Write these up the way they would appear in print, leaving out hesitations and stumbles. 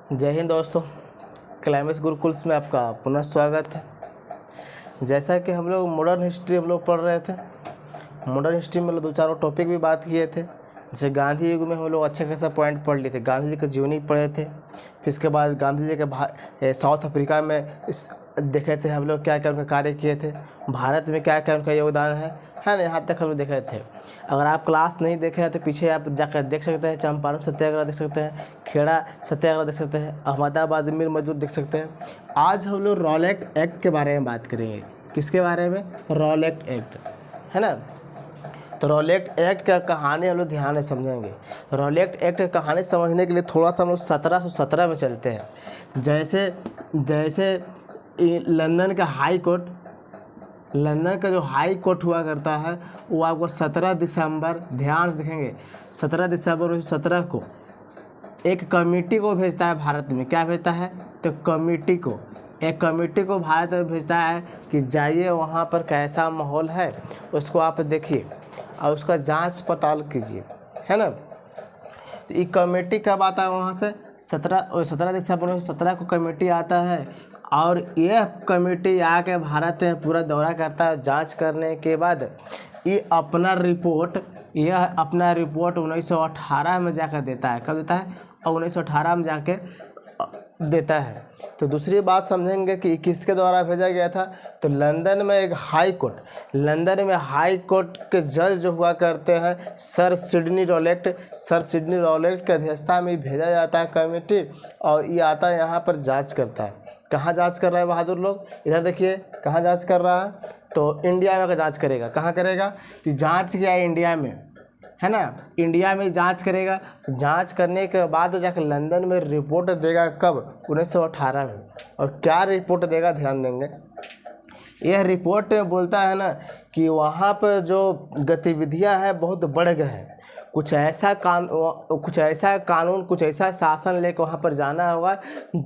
जय हिंद दोस्तों, क्लाइमेक्स गुरुकुल्स में आपका पुनः स्वागत है। जैसा कि हम लोग मॉडर्न हिस्ट्री पढ़ रहे थे। मॉडर्न हिस्ट्री में दो चारों टॉपिक भी बात किए थे। जैसे गांधी युग में हम लोग अच्छा खासा पॉइंट पढ़ लिए थे, गांधी जी की जीवनी पढ़े थे। फिर इसके बाद गांधी जी के साउथ अफ्रीका में देखे थे हम लोग क्या क्या उनके कार्य किए थे, भारत में क्या क्या उनका योगदान है ना। यहाँ तक हम लोग देखे थे। अगर आप क्लास नहीं देखे हैं तो पीछे आप जाकर देख सकते हैं। चंपारण सत्याग्रह देख सकते हैं, खेड़ा सत्याग्रह देख सकते हैं, अहमदाबाद मिल मजदूर देख सकते हैं। आज हम लोग रॉलेट एक्ट के बारे में बात करेंगे। किसके बारे में? रॉलेट एक्ट, है ना। तो रॉलेट एक्ट का कहानी हम लोग ध्यान से समझेंगे। रॉलेट एक्ट की कहानी समझने के लिए थोड़ा सा हम लोग 1717 में चलते हैं। जैसे लंदन का हाई कोर्ट, लंदन का जो हाई कोर्ट हुआ करता है वो आपको 17 दिसंबर, ध्यान से देखेंगे, 17 दिसंबर 1917 को एक कमेटी को भेजता है भारत में। क्या भेजता है? तो एक कमेटी को भारत में भेजता है कि जाइए वहाँ पर कैसा माहौल है उसको आप देखिए और उसका जांच पड़ताल कीजिए, है ना। तो ये कमेटी कब आता है वहाँ से? 17 दिसंबर 1917 को कमेटी आता है और यह कमेटी आके भारत में पूरा दौरा करता है। जांच करने के बाद यह अपना रिपोर्ट 1918 में जाकर देता है। कब देता है? और 1918 में जाके देता है। तो दूसरी बात समझेंगे कि किसके द्वारा भेजा गया था। तो लंदन में एक हाई कोर्ट, लंदन में हाई कोर्ट के जज जो हुआ करते हैं सर सिडनी रॉलेट के अध्यक्षता में भेजा जाता है कमेटी, और ये आता है यहाँ पर जांच करता है। कहाँ जांच कर रहा है बहादुर लोग? इधर देखिए कहाँ जांच कर रहा है। तो इंडिया में जांच करेगा। कहाँ करेगा? तो जांच किया है इंडिया में, है ना। इंडिया में जांच करेगा। जांच करने के बाद जाकर लंदन में रिपोर्ट देगा। कब? 1918 में। और क्या रिपोर्ट देगा ध्यान देंगे। यह रिपोर्ट बोलता है ना कि वहाँ पर जो गतिविधियाँ हैं बहुत बढ़ गए हैं। कुछ ऐसा कानून कुछ ऐसा शासन लेकर वहाँ पर जाना होगा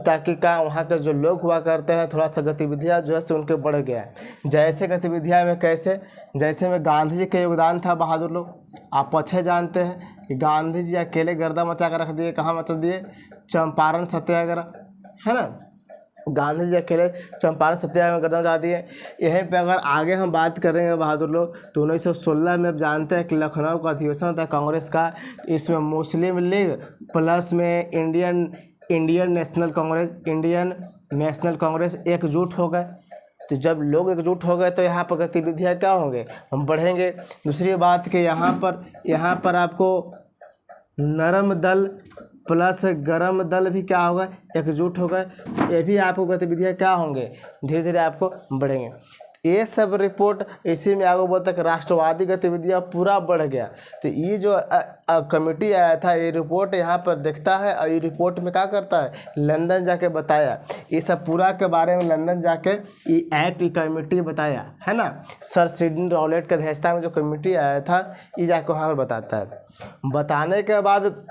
ताकि क्या वहाँ के जो लोग हुआ करते हैं थोड़ा सा गतिविधियाँ जो है से उनके बढ़ गया है। जैसे गतिविधियाँ में कैसे? जैसे में गांधी जी का योगदान था बहादुर लोग, आप अच्छे जानते हैं कि गांधी जी अकेले गर्दा मचा कर रख दिए। कहाँ मचा दिए? चंपारण सत्याग्रह, है ना। गांधी जी अकेले चंपारण सत्याग्रह में गर्दन मचा दिए। यहीं पे अगर आगे हम बात करेंगे बहादुर लोग तो 1916 में आप जानते हैं कि लखनऊ का अधिवेशन होता है कांग्रेस का। इसमें मुस्लिम लीग प्लस में इंडियन नेशनल कांग्रेस एकजुट हो गए। तो जब लोग एकजुट हो गए तो यहाँ पर गतिविधियाँ क्या होंगे? हम बढ़ेंगे। दूसरी बात कि यहाँ पर आपको नरम दल प्लस गरम दल भी क्या होगा? एकजुट हो गए। ये भी आपको गतिविधियाँ क्या होंगे? धीरे धीरे आपको बढ़ेंगे। ये सब रिपोर्ट इसी में आपको बोलता है कि राष्ट्रवादी गतिविधियाँ पूरा बढ़ गया। तो ये जो कमेटी आया था ये रिपोर्ट यहाँ पर देखता है और ये रिपोर्ट में क्या करता है? लंदन जाके बताया। ये सब पूरा के बारे में लंदन जाके ये एक्ट कमेटी बताया, है ना। सर सिडनी रॉलेट के अध्यक्षता में जो कमेटी आया था ये जाके वहाँ पर बताता है। बताने के बाद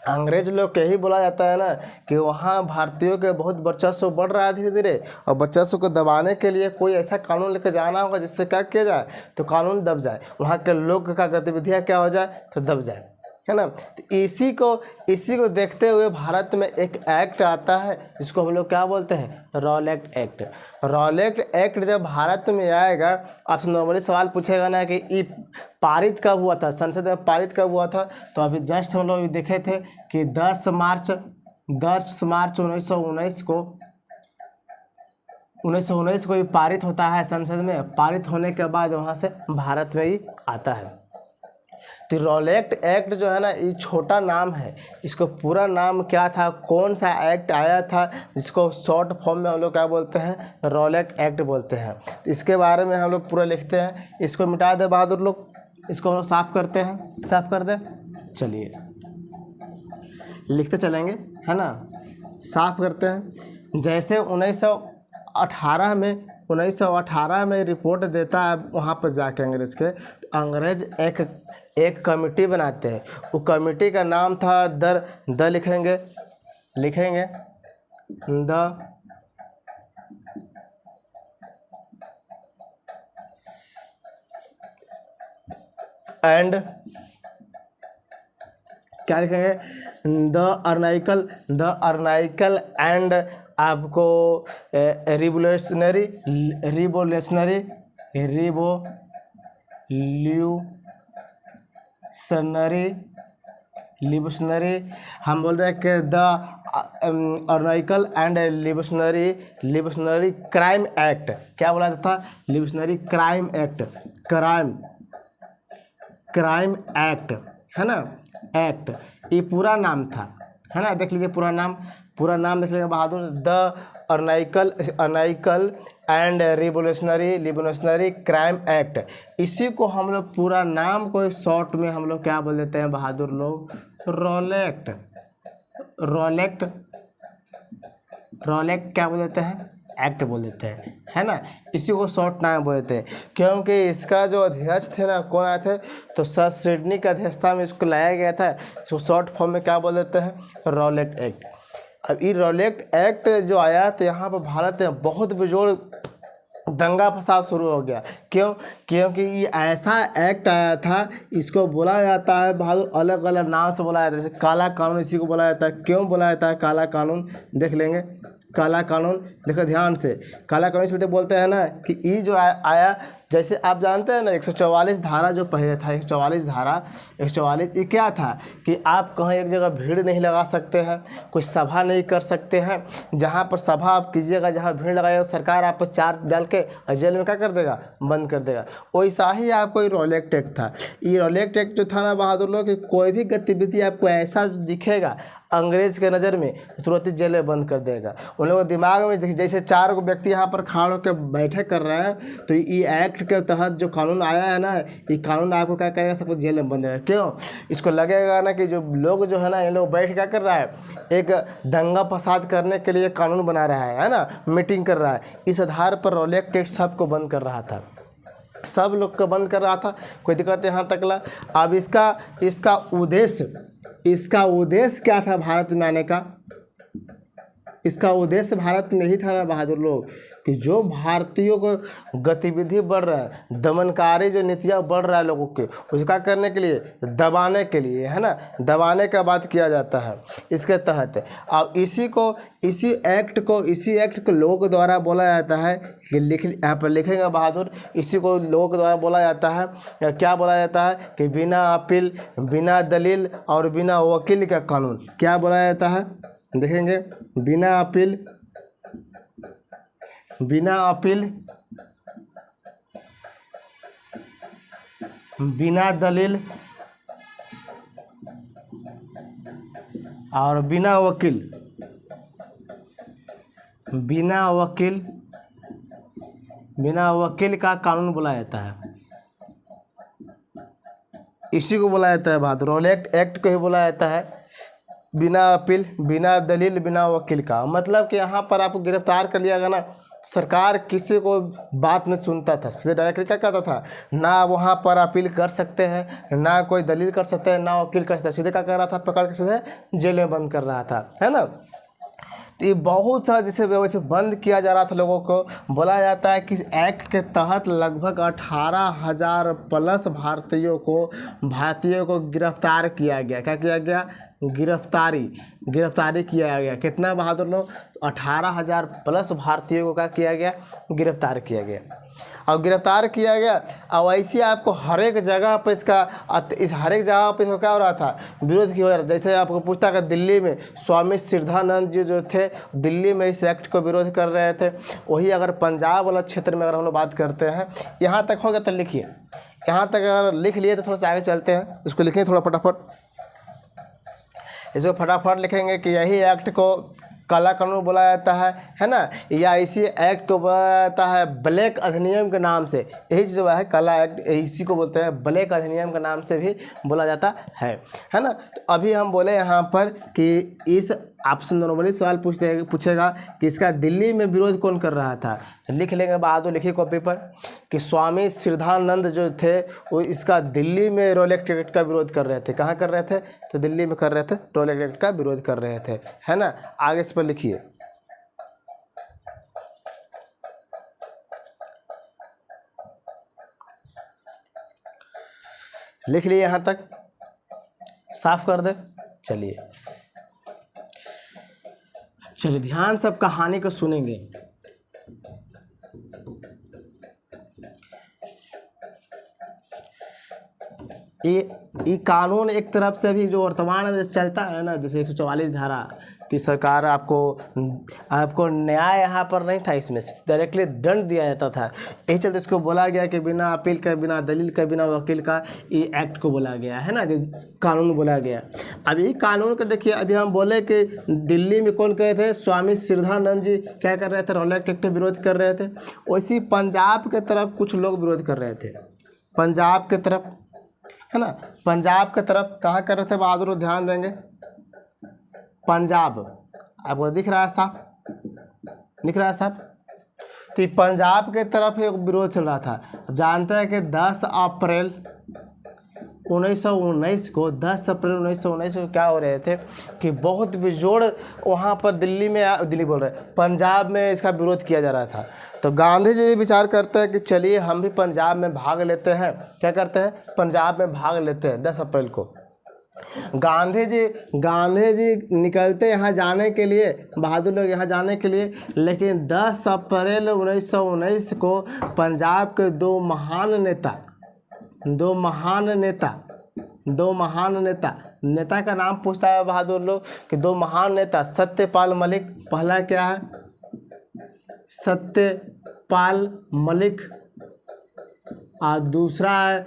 अंग्रेज लोग के ही बोला जाता है ना कि वहाँ भारतीयों के बहुत वर्चस्व बढ़ रहा है धीरे धीरे, और वर्चस्व को दबाने के लिए कोई ऐसा कानून लेकर जाना होगा जिससे क्या किया जाए? तो कानून दब जाए, वहाँ के लोग का गतिविधियाँ क्या हो जाए? तो दब जाए, है ना। तो इसी को देखते हुए भारत में एक एक्ट आता है जिसको हम लोग क्या बोलते हैं? Rowlatt act. रॉलेट एक्ट जब भारत में आएगा, आपसे नॉर्मली सवाल पूछेगा ना कि ये पारित कब हुआ था, संसद में पारित कब हुआ था। तो अभी जस्ट हम लोग देखे थे कि 10 मार्च 1919 को ये पारित होता है संसद में। पारित होने के बाद वहाँ से भारत में ही आता है। तो रॉलेट एक्ट जो है ना ये छोटा नाम है, इसको पूरा नाम क्या था, कौन सा एक्ट आया था जिसको शॉर्ट फॉर्म में हम लोग क्या बोलते हैं? रॉलेट एक्ट बोलते हैं। तो इसके बारे में हम लोग पूरा लिखते हैं। इसको मिटा दे बहादुर लोग, इसको हम लोग साफ करते हैं। साफ कर दे, चलिए लिखते चलेंगे, है ना। साफ करते हैं। जैसे 1918 में रिपोर्ट देता है वहाँ पर जाके अंग्रेज के, अंग्रेज एक कमेटी बनाते हैं। वो कमेटी का नाम था लिखेंगे द एंड क्या लिखेंगे, द अर्नाइकल एंड आपको रिवोल्यूशनरी लिबोशनरी हम बोल रहे हैं कि the anarchical and लिबोशनरी crime act, क्या बोला जाता था, लिबोशनरी क्राइम एक्ट, क्राइम एक्ट है ना, एक्ट, ये पूरा नाम था, है ना। देख लीजिए पूरा नाम देख लीजिए बहादुर, the anarchical and revolutionary crime act. इसी को हम लोग पूरा नाम को शॉर्ट में हम लोग क्या बोल देते हैं बहादुर लोग, रॉलेक्ट क्या बोल देते हैं, एक्ट बोल देते हैं, है ना। इसी को शॉर्ट नाम बोल देते हैं, क्योंकि इसका जो अध्यक्ष थे ना, कौन आए थे, तो सर सिडनी की अध्यक्षता में इसको लाया गया था। इसको शॉर्ट फॉर्म में क्या बोल देते हैं, रॉलेक्ट एक्ट। अब ये रॉलेक्ट एक्ट जो आया तो यहाँ पर भारत में बहुत बेजोड़ दंगा फसाद शुरू हो गया। क्यों? क्योंकि ये ऐसा एक्ट आया था, इसको बोला जाता है बहादुर अलग अलग नाम से बोला जाता है, जैसे काला कानून इसी को बोला जाता है। क्यों बोला जाता है काला कानून, देख लेंगे। काला कानून देखो ध्यान से, काला कानून इसलिए बोलते हैं ना कि ये जो आया, जैसे आप जानते हैं ना 144 धारा जो पहले था, 144 ये क्या था कि आप कहीं एक जगह भीड़ नहीं लगा सकते हैं, कोई सभा नहीं कर सकते हैं। जहाँ पर सभा आप कीजिएगा, जहाँ भीड़ लगाएगा, सरकार आप पर चार्ज डाल के जेल में क्या कर देगा, बंद कर देगा। वैसा ही आपको ये रॉलेक्ट एक्ट था। ये रॉलेक्ट एक्ट जो था ना बहादुर लोग, कि कोई भी गतिविधि आपको ऐसा दिखेगा अंग्रेज के नज़र में, तुरंत ही जेल में बंद कर देगा। उन लोगों के दिमाग में जैसे 4 व्यक्ति यहाँ पर खड़ा होकर बैठे कर रहे हैं, तो ये एक्ट के तहत जो कानून आया है ना, ये कानून आपको क्या करेगा, सबको जेल में बंद करेगा। क्यों? इसको लगेगा ना कि जो लोग जो है ना, ये लोग बैठ क्या कर रहा है, एक दंगा फसाद करने के लिए कानून बना रहा है ना, मीटिंग कर रहा है। इस आधार पर रॉलेक्ट एक्ट सबको बंद कर रहा था, सब लोग को बंद कर रहा था। कोई दिक्कत यहाँ तक ला। अब इसका उद्देश्य क्या था भारत में आने का? इसका उद्देश्य भारत में ही था ना बहादुर लोग, कि जो भारतीयों को गतिविधि बढ़ रहा है, दमनकारी जो नीतियाँ बढ़ रहा है लोगों के, उसका करने के लिए, दबाने के लिए, है ना, दबाने का बात किया जाता है इसके तहत। और इसी एक्ट को लोगों के द्वारा बोला जाता है कि यहाँ पर लिखेंगे बहादुर, इसी को लोगों के द्वारा बोला जाता है, क्या बोला जाता है कि बिना अपील, बिना दलील और बिना वकील का कानून। क्या बोला जाता है, देखेंगे, बिना अपील, बिना दलील और बिना वकील का कानून बोला जाता है। इसी को बोला जाता है बहादुर, रॉलेक्ट एक्ट को ही बोला जाता है, बिना अपील, बिना दलील, बिना वकील का। मतलब कि यहाँ पर आपको गिरफ्तार कर लिया गया ना, सरकार किसी को बात नहीं सुनता था, सीधे डायरेक्टली क्या कहता था, ना वहाँ पर अपील कर सकते हैं, ना कोई दलील कर सकते हैं, ना वकील कर सकते हैं, सीधे क्या कर रहा था, पकड़ के सीधे जेल में बंद कर रहा था, है ना। तो ये बहुत सारा जिसे वैसे बंद किया जा रहा था लोगों को। बोला जाता है कि इस एक्ट के तहत लगभग 18,000 प्लस भारतीयों को गिरफ्तार किया गया। क्या किया गया? गिरफ्तारी किया गया। कितना बहादुर लोग? 18,000 प्लस भारतीयों को क्या किया गया? गिरफ्तार किया गया। और गिरफ्तार किया गया, और ऐसे आपको हर एक जगह पर हर एक जगह पर क्या हो रहा था, विरोध की हो रहा था। जैसे आपको पूछता कि दिल्ली में स्वामी श्रद्धानंद जी जो थे, दिल्ली में इस एक्ट को विरोध कर रहे थे। वही अगर पंजाब वाला क्षेत्र में अगर हम लोग बात करते हैं, यहाँ तक हो गया तो लिखिए, यहाँ तक अगर लिख लिए तो थोड़ा सा आगे चलते हैं। इसको लिखें थोड़ा फटाफट, इसको फटाफट लिखेंगे कि यही एक्ट को काला कानून बोला जाता है ना, या इसी एक्ट को बोला जाता है ब्लैक अधिनियम के नाम से। यही जो है काला एक्ट, इसी को बोलते हैं ब्लैक अधिनियम के नाम से भी बोला जाता है ना। तो अभी हम बोले यहाँ पर कि इस आपसे नॉर्मली सवाल पूछेगा कि इसका दिल्ली में विरोध कौन कर रहा था। लिख लेंगे बहादुर, लिखिए कॉपी पर कि स्वामी श्रद्धानंद जो थे वो इसका दिल्ली में रॉलेक्ट एक्ट का विरोध कर रहे थे। कहाँ कर रहे थे? तो दिल्ली में कर रहे थे, रॉलेक्ट एक्ट का विरोध कर रहे थे, है ना। आगे इस पर लिखिए, लिख लिए यहाँ तक। साफ कर दे। चलिए ध्यान से अब कहानी को सुनेंगे। ये कानून एक तरफ से भी जो वर्तमान में चलता है ना, जैसे 144 धारा कि सरकार आपको न्याय यहाँ पर नहीं था, इसमें डायरेक्टली दंड दिया जाता था। यही चलते इसको बोला गया कि बिना अपील का, बिना दलील का, बिना वकील का ये एक्ट को बोला गया है ना, कि कानून बोला गया। अब ये कानून को देखिए, अभी हम बोले कि दिल्ली में कौन कर रहे थे, स्वामी श्रद्धानंद जी क्या कर रहे थे, रॉलेट एक्ट विरोध कर रहे थे। वैसे पंजाब के तरफ कुछ लोग विरोध कर रहे थे, पंजाब के तरफ है ना, पंजाब के तरफ कहाँ कर रहे थे बहादुर, ध्यान देंगे, पंजाब आपको दिख रहा है साहब, दिख रहा है साहब। तो ये पंजाब के तरफ एक विरोध चल रहा था। जानते हैं कि 10 अप्रैल 1919 को 10 अप्रैल 1919 को क्या हो रहे थे कि बहुत बेजोड़ वहाँ पर दिल्ली बोल रहे पंजाब में इसका विरोध किया जा रहा था। तो गांधी जी विचार करते हैं कि चलिए हम भी पंजाब में भाग लेते हैं। क्या करते हैं, पंजाब में भाग लेते हैं 10 अप्रैल को। गांधी जी निकलते यहाँ जाने के लिए, बहादुर लोग यहाँ जाने के लिए, लेकिन 10 अप्रैल 1919 को पंजाब के दो महान नेता का नाम पूछता है बहादुर लोग कि दो महान नेता, सत्यपाल मलिक, पहला क्या है, सत्यपाल मलिक, और दूसरा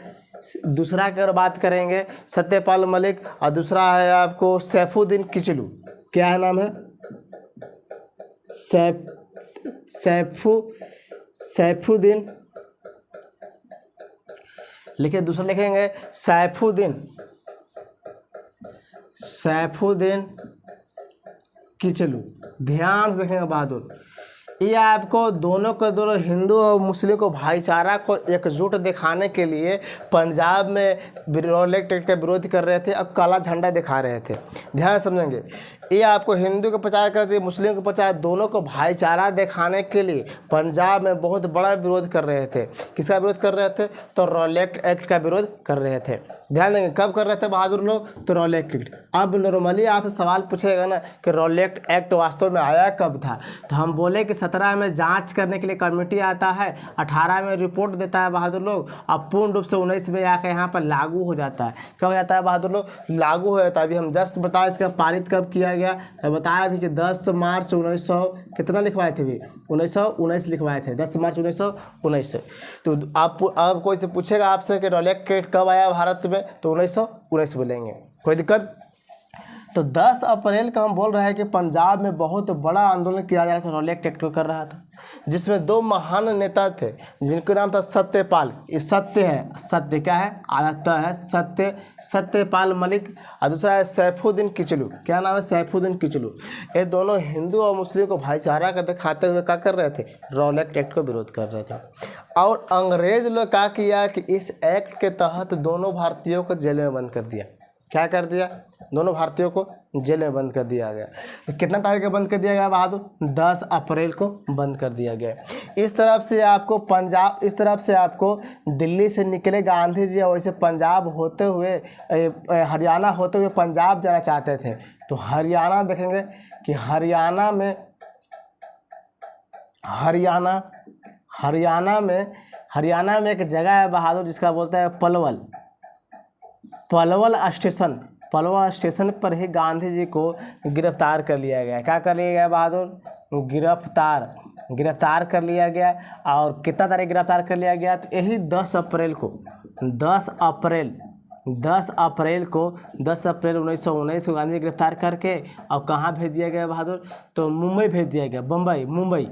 की अगर बात करेंगे सत्यपाल मलिक, और दूसरा है आपको सैफुद्दीन किचलू। क्या है नाम है, सैफुद्दीन, लिखे दूसरा लिखेंगे सैफुद्दीन किचलू। ध्यान से देखेंगे बहादुर, ये आपको दोनों हिंदू और मुस्लिम को भाईचारा को एकजुट दिखाने के लिए पंजाब में रॉलेट एक्ट का विरोध कर रहे थे और काला झंडा दिखा रहे थे। ध्यान समझेंगे, ये आपको हिंदू को प्रचार करते, मुस्लिम को प्रचार, दोनों को भाईचारा दिखाने के लिए पंजाब में बहुत बड़ा विरोध कर रहे थे। किसका विरोध कर रहे थे, तो रॉलेट एक्ट का विरोध कर रहे थे। ध्यान देंगे कब कर रहे थे बहादुर लोग, तो रॉलेट एक्ट। अब नॉर्मली आपसे सवाल पूछेगा ना कि रॉलेट एक्ट वास्तव में आया कब था, तो हम बोले कि 17 में जांच करने के लिए कमेटी आता है, 18 में रिपोर्ट देता है बहादुर लोग, अब पूर्ण रूप से 19 में आकर यहाँ पर लागू हो जाता है। कब हो जाता है बहादुर लोग, लागू हो जाता है। अभी हम जस्ट बताया इसका पारित कब किया गया, बताया अभी कि 10 मार्च 1900 कितना लिखवाए थे, 1919 लिखवाए थे, 10 मार्च 1919 से। तो आप कोई से पूछेगा आपसे कि रॉलेट एक्ट कब आया भारत में, तो 1919 बोलेंगे, कोई दिक्कत। तो 10 अप्रैल का हम बोल रहे हैं कि पंजाब में बहुत बड़ा आंदोलन किया जा रहा था, रॉलेट एक्ट को कर रहा था, जिसमें दो महान नेता थे जिनका नाम था सत्यपाल, ये सत्य है, सत्य क्या है, आता है सत्यपाल मलिक, और दूसरा है सैफुद्दीन किचलू। क्या नाम है, सैफुद्दीन किचलू। ये दोनों हिंदू और मुस्लिम को भाईचारा का दिखाते हुए क्या कर रहे थे, रॉलेट एक्ट को विरोध कर रहे थे। और अंग्रेज लोग क्या किया कि इस एक्ट के तहत दोनों भारतीयों को जेल में बंद कर दिया। क्या कर दिया, दोनों भारतीयों को जेल में बंद कर दिया गया। तो कितना तारीख को बंद कर दिया गया बहादुर, 10 अप्रैल को बंद कर दिया गया। इस तरफ से आपको दिल्ली से निकले गांधी जी और वैसे पंजाब होते हुए हरियाणा होते हुए पंजाब जाना चाहते थे। तो हरियाणा देखेंगे कि हरियाणा में एक जगह है बहादुर जिसका बोलता है पलवल स्टेशन पर ही गांधी जी को गिरफ्तार कर लिया गया। क्या कर लिया गया बहादुर, गिरफ्तार कर लिया गया। और कितना तारीख गिरफ्तार कर लिया गया, तो यही 10 अप्रैल 1919 को गांधी जी गिरफ्तार करके और कहाँ भेज दिया गया बहादुर, तो मुंबई भेज दिया गया, मुंबई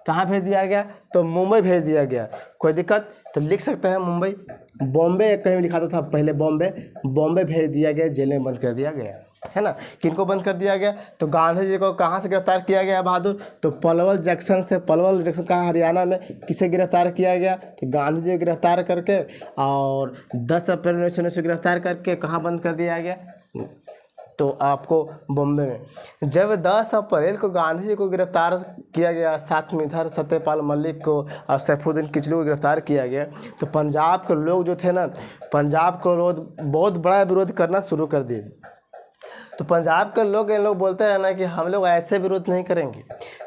कहाँ भेज दिया गया, तो मुंबई भेज दिया गया। कोई दिक्कत, तो लिख सकते हैं मुंबई, बॉम्बे कहीं लिखा था पहले, बॉम्बे भेज दिया गया, जेल में बंद कर दिया गया है ना। किनको बंद कर दिया गया, तो गांधी जी को कहाँ से गिरफ्तार किया गया बहादुर, तो पलवल जंक्शन कहाँ, हरियाणा में। किसे गिरफ्तार किया गया, तो गांधी जी को गिरफ्तार करके और 10 अप्रैल 1919 गिरफ्तार करके कहाँ बंद कर दिया गया, तो आपको बॉम्बे में जब 10 अप्रैल को गांधी जी को गिरफ्तार किया गया, साथ में इधर सत्यपाल मलिक को और सैफुद्दीन किचलू को गिरफ्तार किया गया, तो पंजाब के लोग जो थे ना, पंजाब को लोग बहुत बड़ा विरोध करना शुरू कर दिए। तो पंजाब के लोग ये लोग बोलते हैं ना कि हम लोग ऐसे विरोध नहीं करेंगे,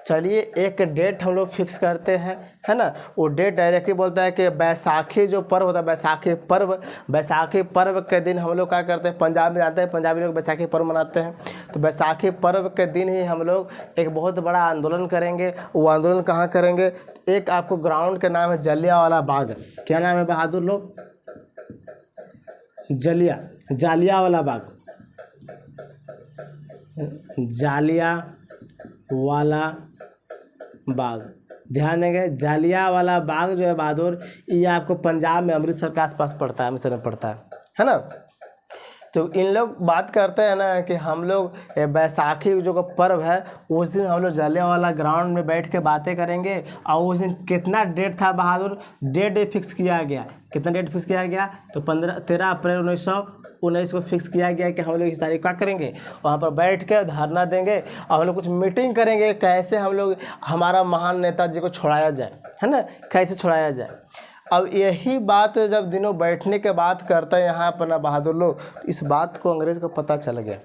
चलिए एक डेट हम लोग फिक्स करते हैं, है ना। वो डेट डायरेक्टली बोलता है कि बैसाखी जो पर्व होता है, बैसाखी पर्व के दिन हम लोग क्या करते हैं, पंजाब में जाते हैं, पंजाबी लोग बैसाखी पर्व मनाते हैं। तो बैसाखी पर्व के दिन ही हम लोग एक बहुत बड़ा आंदोलन करेंगे। वो आंदोलन कहाँ करेंगे, एक आपको ग्राउंड का नाम है जलियांवाला बाग। क्या नाम है बहादुर लोग, जालियांवाला बाग, जालियांवाला बाग। ध्यान देंगे, जालियांवाला बाग जो है बहादुर, ये आपको पंजाब में अमृतसर के आसपास पड़ता है, अमृतसर में पड़ता है ना। तो इन लोग बात करते हैं ना कि हम लोग बैसाखी जो का पर्व है उस दिन हम लोग जलियांवाला ग्राउंड में बैठ के बातें करेंगे। और उस दिन कितना डेट था बहादुर, डेट फिक्स किया गया। कितना डेट फिक्स किया गया, तो 13 अप्रैल 1919 को फिक्स किया गया कि हम लोग इस तारीख क्या करेंगे, वहाँ पर बैठ के धरना देंगे और हम लोग कुछ मीटिंग करेंगे, कैसे हम लोग हमारा महान नेताजी को छुड़ाया जाए, है ना, कैसे छुड़ाया जाए। अब यही बात जब दिनों बैठने के बाद करते हैं यहाँ पर ना बहादुर लोग, इस बात को अंग्रेज़ को पता चल गया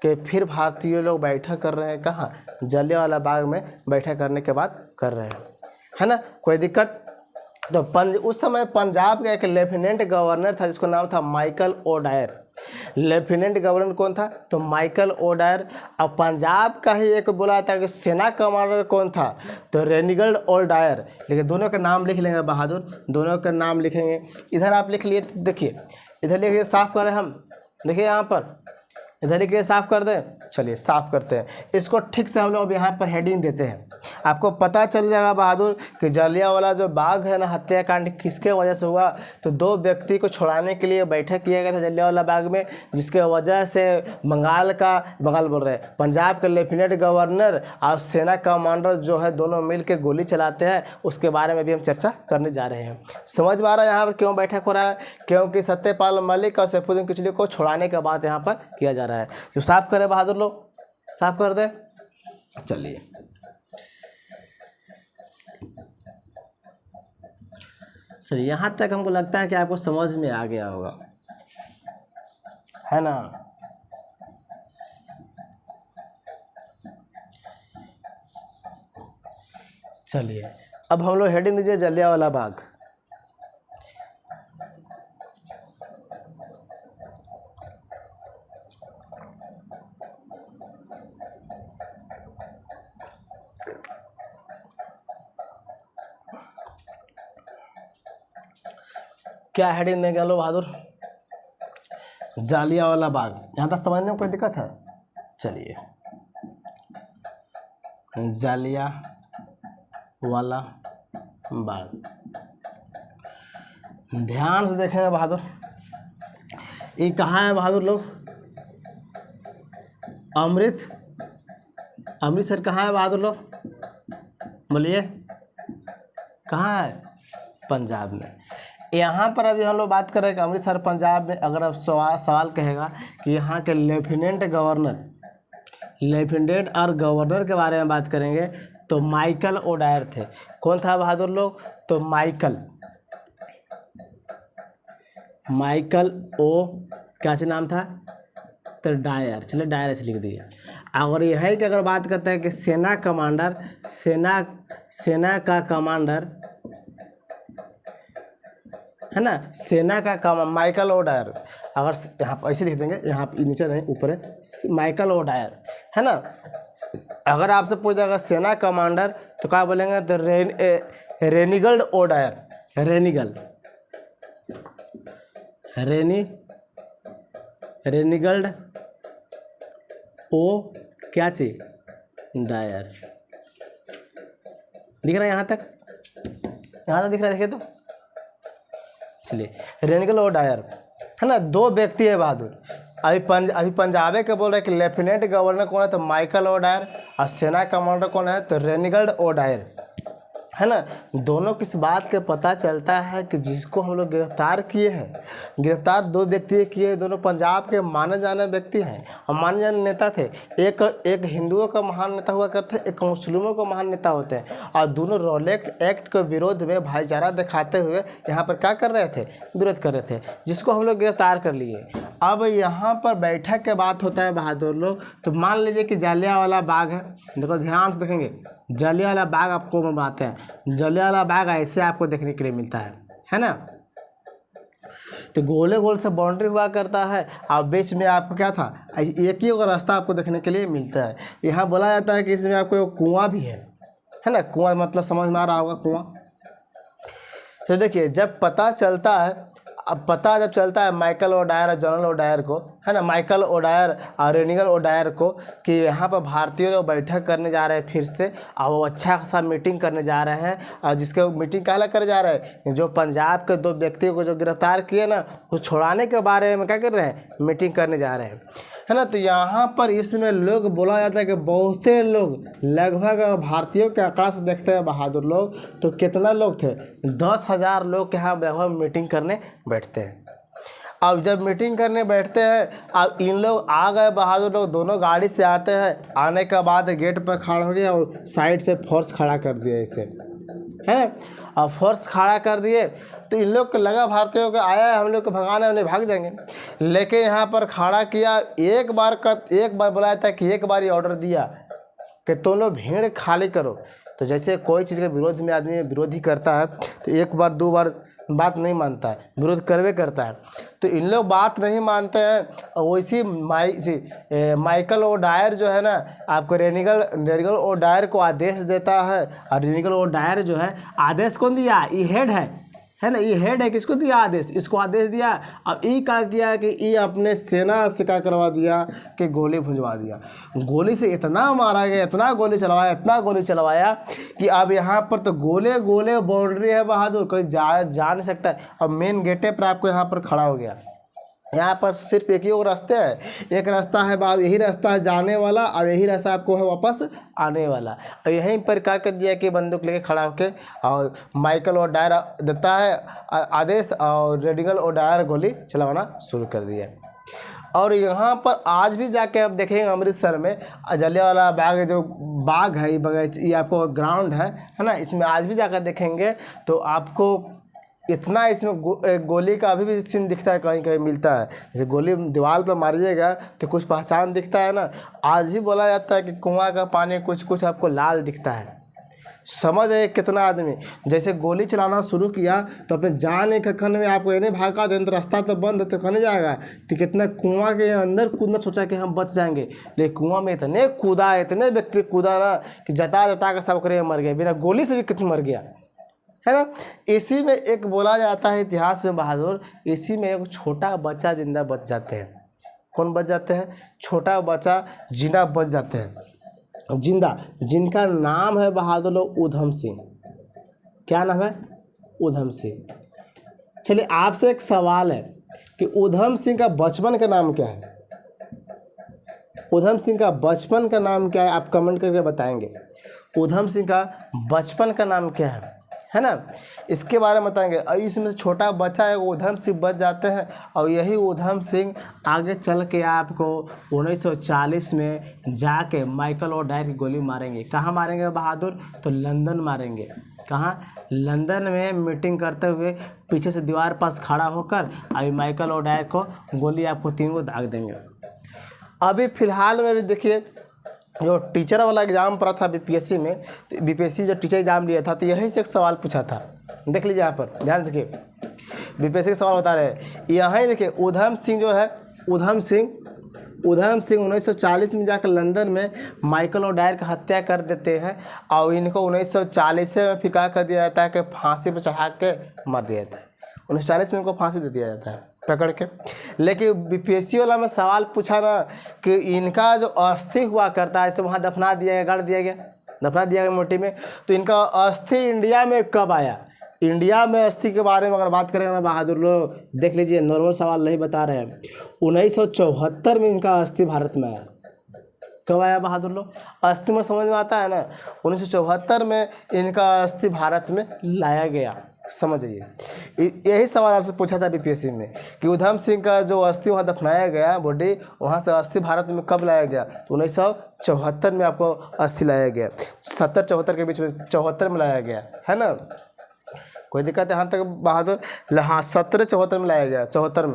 कि फिर भारतीय लोग बैठक कर रहे हैं कहाँ, जलियांवाला बाग में बैठक करने के बाद कर रहे हैं, है ना, कोई दिक्कत। तो उस समय पंजाब का एक लेफ्टिनेंट गवर्नर था जिसका नाम था माइकल ओडायर। लेफ्टिनेंट गवर्नर कौन था, तो माइकल ओडायर। अब पंजाब का ही एक बोला था कि सेना कमांडर कौन था, तो रेनिगल्ड ओडायर। लेकिन दोनों का नाम लिख लेंगे बहादुर, दोनों का नाम लिखेंगे। इधर आप लिख लिए, देखिए इधर लिखिए, साफ करें हम, देखिए यहाँ पर इधर लिखिए, साफ कर दें। चलिए साफ करते हैं इसको ठीक से, हम लोग अब यहाँ पर हेडिंग देते हैं। आपको पता चल जाएगा बहादुर कि जलियांवाला जो बाग है ना, हत्याकांड किसके वजह से हुआ, तो 2 व्यक्ति को छुड़ाने के लिए बैठक किया गया था जलियांवाला बाग में, जिसके वजह से बंगाल बोल रहे हैं, पंजाब के लेफ्टिनेंट गवर्नर और सेना कमांडर जो है दोनों मिल के गोली चलाते हैं। उसके बारे में भी हम चर्चा करने जा रहे हैं। समझ में आ रहा है यहाँ पर क्यों बैठक हो रहा है, क्योंकि सत्यपाल मलिक और सैफुद्दीन किचलू को छुड़ाने के बाद यहाँ पर किया जा रहा है। जो साफ करें बहादुर लोग, साफ कर दे। चलिए यहाँ तक हमको लगता है कि आपको समझ में आ गया होगा, है ना। चलिए अब हम लोग हेडिंग दीजिए जलियांवाला बाग। क्या हेडिंग देंगे लो बहादुर, जालियांवाला बाग। यहाँ तक समझने में कोई दिक्कत है, चलिए जालियांवाला बाग। ध्यान से देखेंगे बहादुर, ये कहाँ है बहादुर लोग, अमृतसर कहाँ है बहादुर लोग, बोलिए कहाँ है, पंजाब में। यहाँ पर अभी हम लोग बात कर रहे हैं कि अमृतसर पंजाब में। अगर अब सवाल कहेगा कि यहाँ के लेफ्टिनेंट और गवर्नर के बारे में बात करेंगे, तो माइकल ओडायर थे। कौन था बहादुर लोग, तो माइकल ओ क्या नाम था, तो डायर। चलिए डायर से लिख दिए। और यह है कि अगर बात करते हैं कि सेना का कमांडर है ना, सेना का माइकल ओडायर। अगर यहाँ पर ऐसे लिख देंगे, यहाँ पर नीचे नहीं ऊपर है, माइकल ओडायर, है ना। अगर आपसे पूछा अगर सेना कमांडर तो क्या बोलेंगे, तो रेनिगल्ड ओडायर। रेनिगल्ड ओ क्या चीज डायर। दिख रहा है यहाँ तक दिख रहा है, देखिए तो। चलिए रेनिगल और डायर, है ना, 2 व्यक्ति है बहादुर। अभी पंजाबे के बोल रहे हैं कि लेफ्टिनेंट गवर्नर कौन है, तो माइकल ओडायर, और सेना कमांडर कौन है, तो रेनिगल्ड ओडायर। है ना। दोनों किस बात का पता चलता है कि जिसको हम लोग गिरफ्तार किए हैं, गिरफ्तार दो व्यक्ति किए, दोनों पंजाब के माने जाने व्यक्ति हैं और माने जाने नेता थे। एक हिंदुओं का महान नेता हुआ करते हैं, एक मुस्लिमों का महान नेता होते हैं, और दोनों रॉलेट एक्ट के विरोध में भाईचारा दिखाते हुए यहाँ पर क्या कर रहे थे, विरोध कर रहे थे, जिसको हम लोग गिरफ्तार कर लिए। अब यहाँ पर बैठक के बात होता है बहादुर लोग, तो मान लीजिए कि जलियांवाला बाग है, देखो ध्यान से देखेंगे, जलियांवाला बाग आपको हम बात है, जलियांवाला बाग ऐसे आपको देखने के लिए मिलता है ना। तो गोले गोल से बाउंड्री हुआ करता है और बीच में आपको क्या था, एक ही रास्ता आपको देखने के लिए मिलता है। यहाँ बोला जाता है कि इसमें आपको कुआं भी है ना। कुआं मतलब समझ में आ रहा होगा कुआं। तो देखिए जब पता चलता है, अब पता जब चलता है माइकल ओडायर और जनरल ओडायर को, है ना, माइकल ओडायर और रेनिगल ओडायर को, कि यहाँ पर भारतीय लोग बैठक करने जा रहे हैं फिर से, और वो अच्छा खासा मीटिंग करने जा रहे हैं, और जिसके मीटिंग काला कर जा रहे हैं, जो पंजाब के दो व्यक्तियों को जो गिरफ्तार किए ना, वो छुड़ाने के बारे में क्या कर रहे हैं, मीटिंग करने जा रहे हैं, है ना। तो यहाँ पर इसमें लोग बोला जाता है कि बहुत लोग, लगभग भारतीयों के आंकड़ा से देखते हैं बहादुर लोग, तो कितना लोग थे, 10,000 लोग के यहाँ लगभग मीटिंग करने बैठते हैं। अब जब मीटिंग करने बैठते हैं, अब इन लोग आ गए बहादुर लोग, दोनों गाड़ी से आते हैं, आने के बाद गेट पर खड़ा हो गया और साइड से फोर्स खड़ा कर दिया इसे, है। और फोर्स खड़ा कर दिए तो इन लोग को लगा भारतीयों को आया है हम लोग को भगाना, उन्हें भाग जाएंगे, लेकिन यहाँ पर खड़ा किया। एक बार बुलाया था कि एक बार ये ऑर्डर दिया कि तुम लोग भीड़ खाली करो। तो जैसे कोई चीज़ के विरोध में आदमी विरोधी करता है तो एक बार दो बार बात नहीं मानता है, विरोध करवे करता है। तो इन लोग बात नहीं मानते हैं, और वैसी माइकल ओडायर जो है ना, आपको रेनिगल ओडायर को आदेश देता है, और रेनिगल ओडायर जो है, आदेश कौन दिया, ये हेड है ना, ये हेड है, किसको दिया आदेश, इसको आदेश दिया। अब ये क्या किया कि ये अपने सेना से क्या करवा दिया कि गोली भुंजवा दिया। गोली से इतना मारा गया, इतना गोली चलवाया कि अब यहाँ पर तो गोले बाउंड्री है बहादुर, कोई जा नहीं सकता। अब मेन गेटे पर आपको यहाँ पर खड़ा हो गया। यहाँ पर सिर्फ एक ही रास्ते है, एक रास्ता है बाद, यही रास्ता है जाने वाला, और यही रास्ता आपको है वापस आने वाला। और यहीं पर क्या कर दिया कि बंदूक लेके खड़ा होके, और माइकल ओडायर देता है आदेश, और रेनिगल ओडायर गोली चलाना शुरू कर दिया। और यहाँ पर आज भी जाके आप देखेंगे अमृतसर में जलियांवाला बाग, जो बाग है, ये आपको ग्राउंड है ना, इसमें आज भी जाकर देखेंगे तो आपको इतना इसमें गोली का अभी भी सीन दिखता है, कहीं कहीं मिलता है। जैसे गोली दीवार पर मारिएगा तो कुछ पहचान दिखता है ना। आज भी बोला जाता है कि कुआं का पानी कुछ आपको लाल दिखता है। समझ है कितना आदमी जैसे गोली चलाना शुरू किया तो अपने जान एक खन में आपको इन्हें भागा दें, तो रास्ता तो बंद है तो कहने जाएगा तो कितना कुआं के अंदर कूदना सोचा कि हम बच जाएंगे, लेकिन कुआं में इतने व्यक्ति कूदा ना कि जता के सब करे मर गए, बिना गोली से भी कितने मर गया, है ना। इसी में एक बोला जाता है इतिहास में बहादुर, इसी में एक छोटा बच्चा जिंदा बच जाते हैं। कौन बच जाते हैं, छोटा बच्चा जिंदा बच जाते हैं, जिंदा, जिनका नाम है बहादुर लोग ऊधम सिंह। क्या नाम है, ऊधम सिंह। चलिए आपसे एक सवाल है कि ऊधम सिंह का बचपन का नाम क्या है, ऊधम सिंह का बचपन का नाम क्या है, आप कमेंट करके बताएंगे। ऊधम सिंह का बचपन का नाम क्या है ना, इसके बारे में बताएंगे। और इसमें छोटा बच्चा है ऊधम सिंह बच जाते हैं, और यही ऊधम सिंह आगे चल के आपको 1940 में जाके माइकल ओडायर की गोली मारेंगे। कहाँ मारेंगे बहादुर, तो लंदन मारेंगे। कहाँ, लंदन में मीटिंग करते हुए पीछे से दीवार पास खड़ा होकर अभी माइकल ओडायर को गोली आपको 3 को दाग देंगे। अभी फ़िलहाल में भी देखिए जो टीचर वाला एग्ज़ाम पड़ा था बीपीएससी में, तो बीपीएससी जो टीचर एग्ज़ाम लिया था तो यहीं से एक सवाल पूछा था। देख लीजिए यहाँ पर ध्यान देखिए, बीपीएससी का सवाल बता रहे हैं। यहाँ देखिए ऊधम सिंह जो है, ऊधम सिंह 1940 में जाकर लंदन में माइकल ओडायर की हत्या कर देते हैं, और इनको 1940 में फिर क्या कर दिया जाता है कि फांसी पर चढ़ा के मार दिया जाता है। 1940 में इनको फांसी दे दिया जाता है पकड़ के। लेकिन बीपीएससी वाला में सवाल पूछा ना कि इनका जो अस्थि हुआ करता है, इसे वहाँ दफना दिया गया, गाड़ दिया गया मिट्टी में, तो इनका अस्थि इंडिया में कब आया। इंडिया में अस्थि के बारे में अगर बात करें ना बहादुर लोग, देख लीजिए, नॉर्मल सवाल नहीं बता रहे हैं। 1974 में इनका अस्थि भारत में आया। कब आया बहादुर लोग? अस्थि में समझ में आता है ना, 1974 में इनका अस्थि भारत में लाया गया। समझिए, यही सवाल आपसे पूछा था बीपीएससी में कि उधम सिंह का जो अस्थि वहाँ दफनाया गया बॉडी, वहाँ से अस्थि भारत में कब लाया गया? तो 1974 में आपको अस्थि लाया गया, 70-74 के बीच में, 74 में लाया गया है ना। कोई दिक्कत है यहाँ तक बहादुर? हाँ, 1774 में लाया गया, 74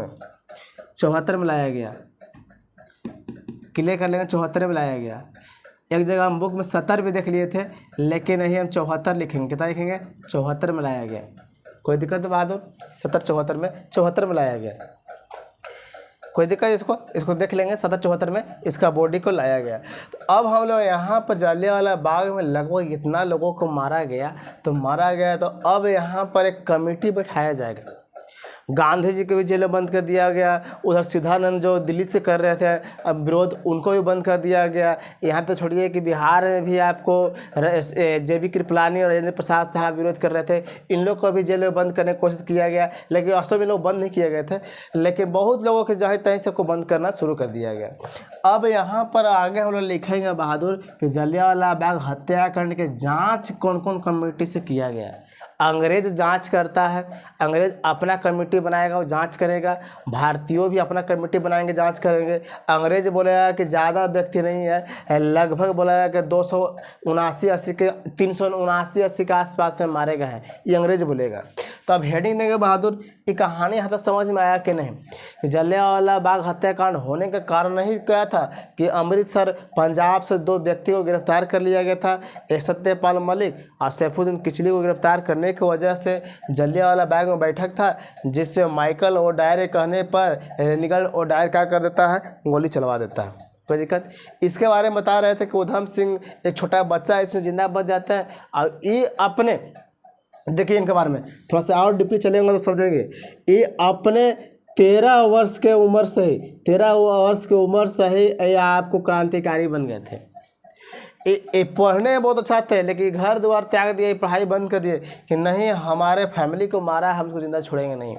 में लाया गया, क्लियर कर लेंगे। 74 में लाया गया। एक जगह हम बुक में 70 भी देख लिए थे, लेकिन नहीं, हम 74 लिखेंगे। कितना लिखेंगे? 74 में लाया गया। कोई दिक्कत है बहादुर? 70-74 में, 74 में लाया गया। कोई दिक्कत? इसको देख लेंगे। 70-74 में इसका बॉडी को लाया गया। तो अब हम लोग यहाँ पर जलियांवाला बाग में लगभग इतना लोगों को मारा गया, तो अब यहाँ पर एक कमेटी बैठाया जाएगा। गांधी जी को भी जेल में बंद कर दिया गया। उधर सिद्धानंद जो दिल्ली से कर रहे थे अब विरोध, उनको भी बंद कर दिया गया। यहाँ पे छोड़िए कि बिहार में भी आपको JB कृपलानी और राजेंद्र प्रसाद साहब विरोध कर रहे थे, इन लोग को भी जेल में बंद करने की कोशिश किया गया, लेकिन वास्तव में लोग बंद नहीं किए गए थे, लेकिन बहुत लोगों के जहाँ तहीं सबको बंद करना शुरू कर दिया गया। अब यहाँ पर आगे हम लोग लिखेंगे बहादुर कि जलियांवाला बाग हत्याकांड के जाँच कौन कौन कमेटी से किया गया। अंग्रेज जांच करता है, अंग्रेज अपना कमेटी बनाएगा, वो जांच करेगा। भारतीयों भी अपना कमेटी बनाएंगे, जांच करेंगे। अंग्रेज बोलेगा कि ज़्यादा व्यक्ति नहीं है, लगभग बोलेगा कि 279-80 के 379-80 के आसपास में मारे गए हैं, ये अंग्रेज बोलेगा। तो अब हेडिंग देंगे बहादुर, ये कहानी यहाँ तक समझ में आया कि नहीं कि जलियांवाला बाग हत्याकांड होने का कारण ही क्या था कि अमृतसर पंजाब से 2 व्यक्तियों को गिरफ्तार कर लिया गया था, एक सत्यपाल मलिक और सैफुद्दीन किचली को गिरफ्तार करने की वजह से जलियांवाला बाग में बैठक था, जिससे माइकल ओडायर के कहने पर रेनिगल ओडायर क्या कर देता है? गोली चलवा देता है। कोई दिक्कत? इसके बारे में बता रहे थे कि उधम सिंह एक छोटा बच्चा है, इसमें जिंदा बच जाता है और ये अपने, देखिए इनके बारे में थोड़ा सा और डीपली चलेंगे तो समझेंगे। ये अपने 13 वर्ष के उम्र से ही ये आपको क्रांतिकारी बन गए थे। ये पढ़ने में बहुत अच्छा थे, लेकिन घर द्वार त्याग दिए, पढ़ाई बंद कर दिए कि नहीं, हमारे फैमिली को मारा, हम उसको जिंदा छोड़ेंगे नहीं।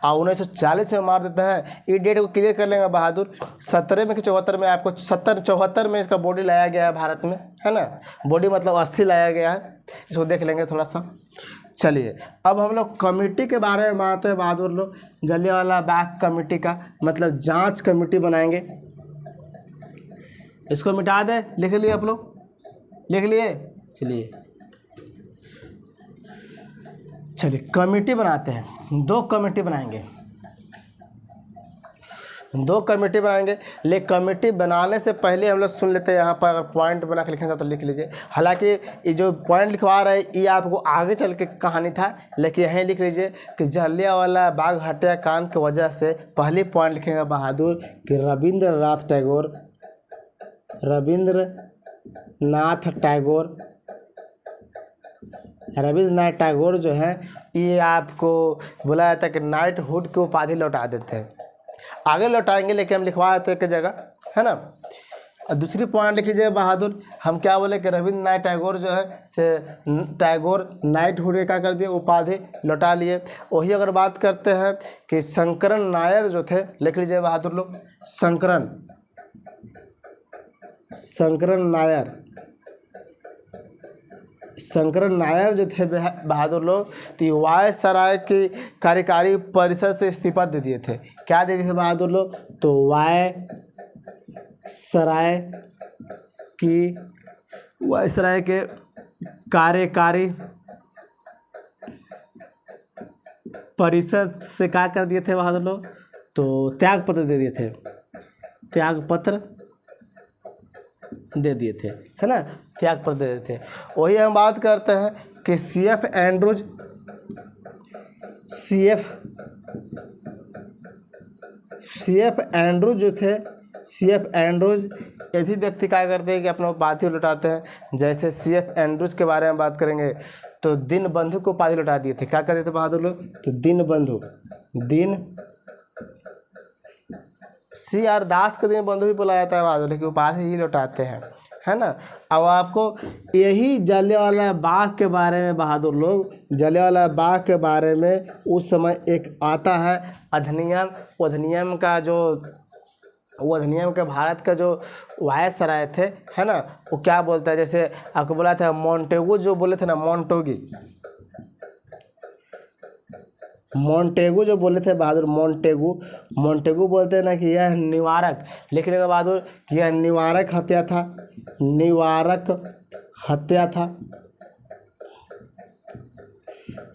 और 1940 में मार देते हैं। ये डेट को क्लियर कर लेंगे बहादुर। 17 में कि 74 में आपको 74 में इसका बॉडी लाया गया है भारत में, है ना। बॉडी मतलब अस्थि लाया गया है, इसको देख लेंगे थोड़ा सा। चलिए अब हम लोग कमेटी के बारे में बात है बहादुर लोग। जलियांवाला बाग कमेटी का मतलब जांच कमेटी बनाएंगे। इसको मिटा दे, लिख लिए आप लोग, लिख लिए। चलिए कमेटी बनाते हैं, 2 कमेटी बनाएंगे, लेकिन कमेटी बनाने से पहले हम लोग सुन लेते हैं। यहाँ पर अगर पॉइंट बना के लिखेंगे तो लिख लीजिए। हालांकि ये जो पॉइंट लिखवा रहा है ये आपको आगे चल के कहानी था, लेकिन यहीं लिख लीजिए कि जलियांवाला बाग हत्याकांड की वजह से पहली पॉइंट लिखेंगे बहादुर कि रविंद्रनाथ टैगोर जो है, ये आपको बुलाया था कि नाइटहुड की उपाधि लौटा देते हैं। आगे लौटाएंगे, लेकिन हम लिखवा देते की जगह, है ना। और दूसरी पॉइंट लिख लीजिए बहादुर, हम क्या बोले कि रविंद्रनाथ टैगोर जो है से टैगोर नाइटहुड क्या कर दिए, उपाधि लौटा लिए। वही अगर बात करते हैं कि शंकरन नायर जो थे, लिख लीजिए बहादुर लोग, शंकरन नायर जो थे बहादुर लोग, तो वायसराय की कार्यकारी परिषद से इस्तीफा दे दिए थे। क्या दे दिए थे बहादुर लोग? तो वायसराय के कार्यकारी परिषद से क्या कर दिए थे बहादुर लोग? तो त्यागपत्र दे दिए थे, दे दिए थे, है ना, त्यागपत्र दे दिए थे। वही हम बात करते हैं कि सीएफ एंड्रूज जो थे, ये भी व्यक्ति क्या करते हैं कि अपना उपाधि लौटाते हैं। जैसे सीएफ एंड्रूज के बारे में बात करेंगे तो दीनबंधु को उपाधि लौटा दिए थे। क्या करते थे बहादुर लोग? तो दीनबंधु, CR दास को दीनबंधु भी बोला जाता है बहादुर, लेकिन उपाधि ही लौटाते हैं, है ना। अब आपको यही जलियांवाला बाग के बारे में बहादुर लोग, जलियांवाला बाग के बारे में उस समय एक आता है अधिनियम का जो वो अधिनियम के भारत का जो वायसराय थे, है ना, वो क्या बोलता है, जैसे आपको बोला था मोंटेगू, जो बोले थे ना मोंटेगू जो बोले थे बहादुर, मोंटेगू बोलते हैं ना कि यह निवारक, लिखने के बहादुर कि यह निवारक हत्या था, निवारक हत्या था,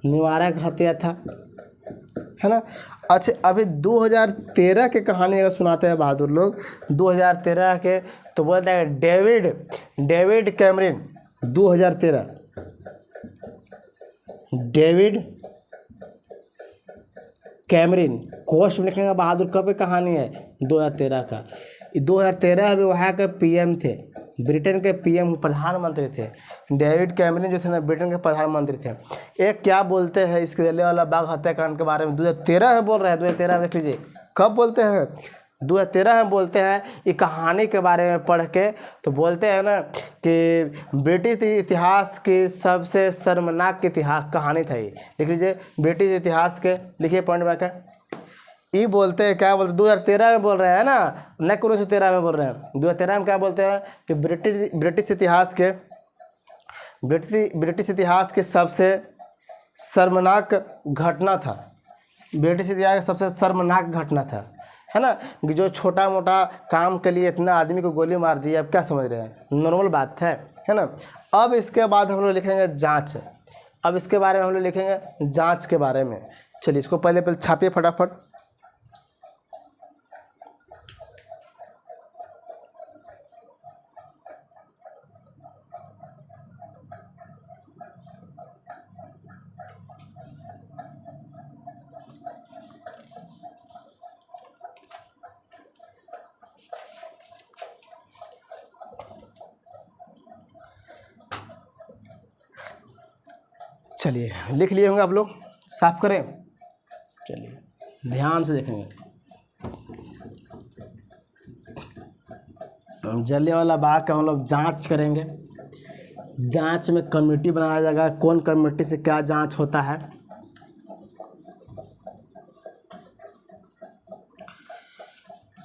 निवारक हत्या था, है ना। अच्छा, अभी 2013 के कहानी अगर सुनाते हैं बहादुर लोग, 2013 के, तो बोलते हैं डेविड कैमरन, 2013 डेविड कैमरन, कोश में लिखेंगे बहादुर, कब की कहानी है, 2013 का। 2013 में वहाँ के पीएम थे, ब्रिटेन के पीएम प्रधानमंत्री थे, डेविड कैमरन जो थे ना, ब्रिटेन के प्रधानमंत्री थे। एक क्या बोलते हैं इस जलियांवाला बाग हत्याकांड के बारे में, 2013 में बोल रहे हैं, 2013 में देख लीजिए कब बोलते हैं, 2013 में बोलते हैं। ये कहानी के बारे में पढ़ के तो बोलते हैं ना कि ब्रिटिश इतिहास की सबसे शर्मनाक इतिहास कहानी था ये, लिख लीजिए ब्रिटिश इतिहास के, लिखिए पॉइंट में क्या ये बोलते हैं, क्या बोलते हैं, 2013 में बोल रहे हैं ना, न 1913 में बोल रहे हैं, 2013 में क्या बोलते हैं कि ब्रिटिश इतिहास के सबसे शर्मनाक घटना था, ब्रिटिश इतिहास का सबसे शर्मनाक घटना था, है ना, कि जो छोटा मोटा काम के लिए इतना आदमी को गोली मार दी, अब क्या समझ रहे हैं, नॉर्मल बात है ना। अब इसके बाद हम लोग लिखेंगे जांच, अब इसके बारे में हम लोग लिखेंगे जांच के बारे में। चलिए इसको पहले छापिए फटाफट। चलिए लिख लिए होंगे आप लोग, साफ करें। चलिए ध्यान से देखेंगे, जलियांवाला बाग का हम लोग जांच करेंगे। जांच में कमेटी बनाया जाएगा, कौन कमेटी से क्या जांच होता है।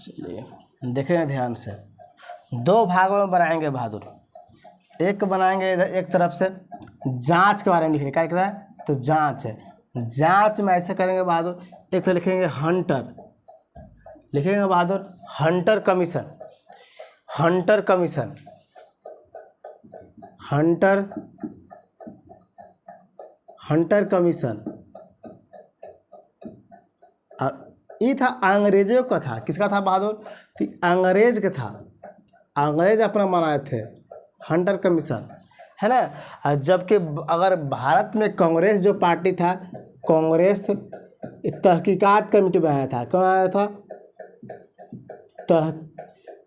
चलिए देखेंगे ध्यान से, 2 भागों में बनाएंगे बहादुर, एक बनाएंगे इधर एक तरफ से जांच के बारे में लिखने, क्या लिख रहा है, तो जांच है। जांच में ऐसे करेंगे बहादुर, एक तो लिखेंगे हंटर, लिखेंगे बहादुर Hunter commission, Hunter commission, Hunter commission. ये था अंग्रेजों का था, किसका था बहादुर, तो अंग्रेज का था, अंग्रेज अपना बनाए थे हंटर कमीशन, है ना। जबकि अगर भारत में कांग्रेस जो पार्टी था, कांग्रेस तहकीकात कमेटी बनाया था, कौन आया था,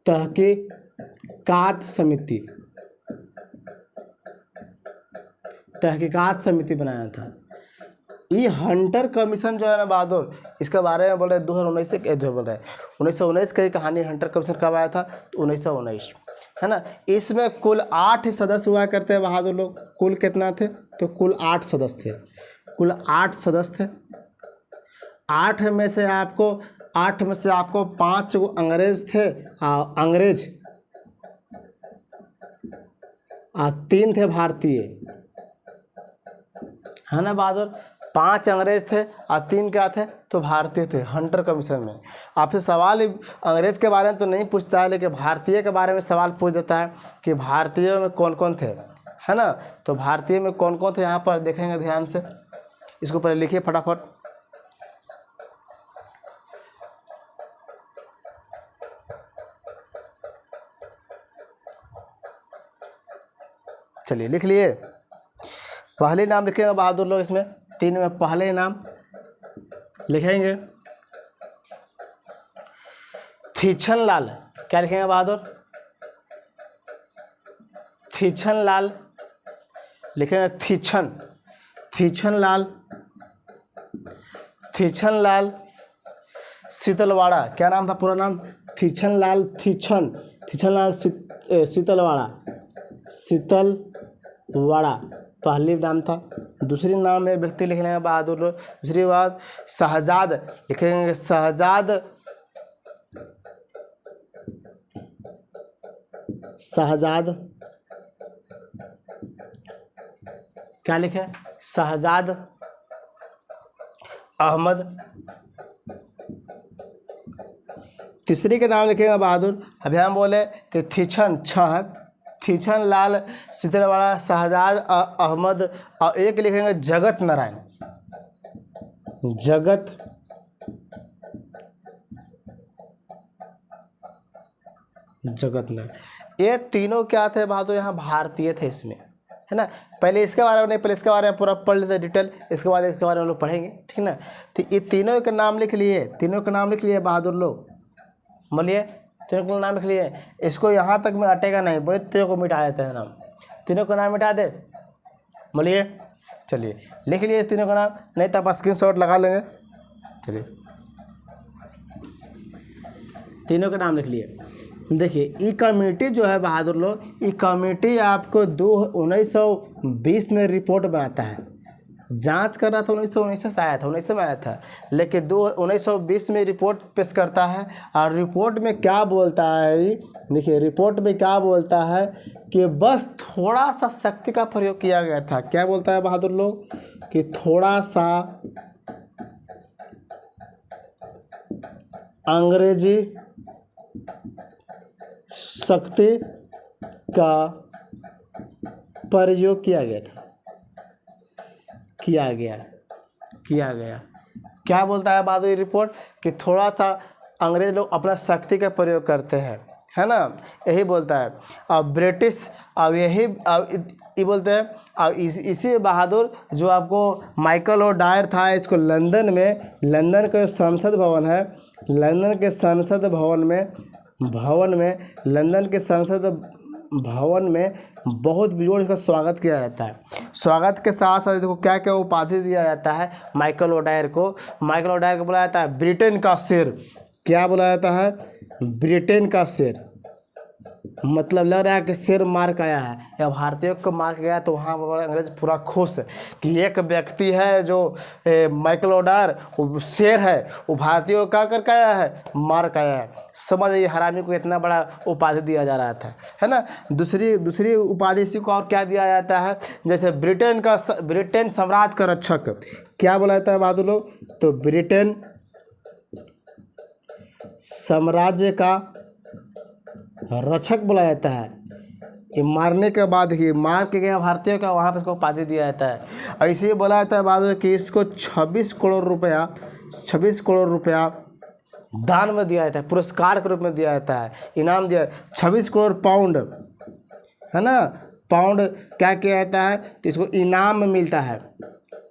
तहकीकात समिति बनाया था। ये हंटर कमीशन जो है ना बहादुर, इसके बारे में बोल रहे 2019 से बोल रहे हैं, 1919 की कहानी। हंटर कमीशन कब आया था, तो 1919, है ना। इसमें कुल 8 सदस्य हुआ करते हैं बहादुर लोग, कुल कितना थे, तो कुल 8 सदस्य थे, कुल 8 सदस्य थे। 8 में से आपको 5 अंग्रेज थे, अंग्रेज, 3 थे भारतीय, है ना बहादुर। 5 अंग्रेज थे और 3 क्या थे, तो भारतीय थे। हंटर कमीशन में आपसे सवाल अंग्रेज के बारे में तो नहीं पूछता है, लेकिन भारतीय के बारे में सवाल पूछ देता है कि भारतीयों में कौन कौन थे, है ना। तो भारतीय में कौन कौन थे यहाँ पर देखेंगे ध्यान से, इसको पहले लिखिए फटाफट। चलिए लिख लिए, पहले नाम लिखेंगे बहादुर लोग, इसमें 3 में पहले नाम लिखेंगे थीछन लाल, क्या लिखेंगे बहादुर, थीछन लाल, लिखेंगे थीछन लाल शीतलवाड़ा, क्या नाम था पूरा नाम, थीछन लाल शीतलवाड़ा पहली नाम था। दूसरी नाम में व्यक्ति लिखने हैं बहादुर लोग। दूसरी बात शहजाद, लिखेंगे शहजाद, क्या लिखे, शहजाद अहमद। तीसरी के नाम लिखेंगे बहादुर। अभी हम बोले कि थीछन, छह, थीछन लाल सितरवाड़ा, शहजाद अहमद, और एक लिखेंगे जगत नारायण, जगत नारायण। ये तीनों क्या थे बहादुर, यहाँ भारतीय थे इसमें, है ना। पहले इसके बारे में नहीं, पहले इसके बारे में पूरा पढ़ लेते डिटेल, इसके बाद इसके बारे में लोग पढ़ेंगे, ठीक ना। तो ये तीनों के नाम लिख लिए, तीनों के नाम लिख लिए बहादुर लोग, बोलिए तीनों को नाम लिख लिए। इसको यहाँ तक में अटेगा नहीं, बोले तीनों को मिटा देते हैं नाम, तीनों को नाम मिटा दे, बोलिए। चलिए लिख लिए तीनों का नाम, नहीं तो आप स्क्रीनशॉट लगा लेंगे। चलिए तीनों के नाम लिख लिए। देखिए ई कमेटी जो है बहादुर लोग, ई कमेटी आपको 1920 में रिपोर्ट में आता है। जांच कर रहा था 1919 से आया था, 19 में आया था, लेकिन 1920 में रिपोर्ट पेश करता है। और रिपोर्ट में क्या बोलता है, देखिए रिपोर्ट में क्या बोलता है कि बस थोड़ा सा शक्ति का प्रयोग किया गया था। क्या बोलता है बहादुर लोग कि थोड़ा सा अंग्रेजी शक्ति का प्रयोग किया गया। क्या बोलता है बहादुर रिपोर्ट कि थोड़ा सा अंग्रेज लोग अपना शक्ति का प्रयोग करते हैं, है ना, यही बोलता है। अब ब्रिटिश, अब यही ये बोलते हैं। अब इसी बहादुर जो आपको माइकल ओडायर था, इसको लंदन का संसद भवन है, लंदन के संसद भवन में बहुत बेजोड़ इसका स्वागत किया जाता है। स्वागत के साथ साथ देखो क्या क्या उपाधि दिया जाता है माइकल ओडायर को बुलाया जाता है ब्रिटेन का शेर। क्या बुलाया जाता है, ब्रिटेन का शेर। मतलब लग रहा है कि शेर मार के आया है या भारतीयों को मार के गया, तो वहाँ पर अंग्रेज पूरा खुश है कि एक व्यक्ति है जो माइकल ओडायर, वो शेर है, वो भारतीयों को क्या करके आया है, मार के आया है। समझ आइए हरामी को इतना बड़ा उपाधि दिया जा रहा था, है ना। दूसरी उपाधि इसी को और क्या दिया जाता है, जैसे ब्रिटेन साम्राज्य का रक्षक। क्या बोला जाता है बहादुर लोग, तो ब्रिटेन साम्राज्य का रक्षक बोला जाता है। ये मारने के बाद ही मार के गया भारतीयों का, वहाँ पे इसको उपाधि दिया जाता है। ऐसे ही बोला जाता है बहादुर कि इसको 26 करोड़ रुपया दान में दिया जाता है, पुरस्कार के रूप में दिया जाता है, इनाम दिया। 26 करोड़ पाउंड, है ना, पाउंड क्या किया जाता है, तो इसको इनाम में मिलता है,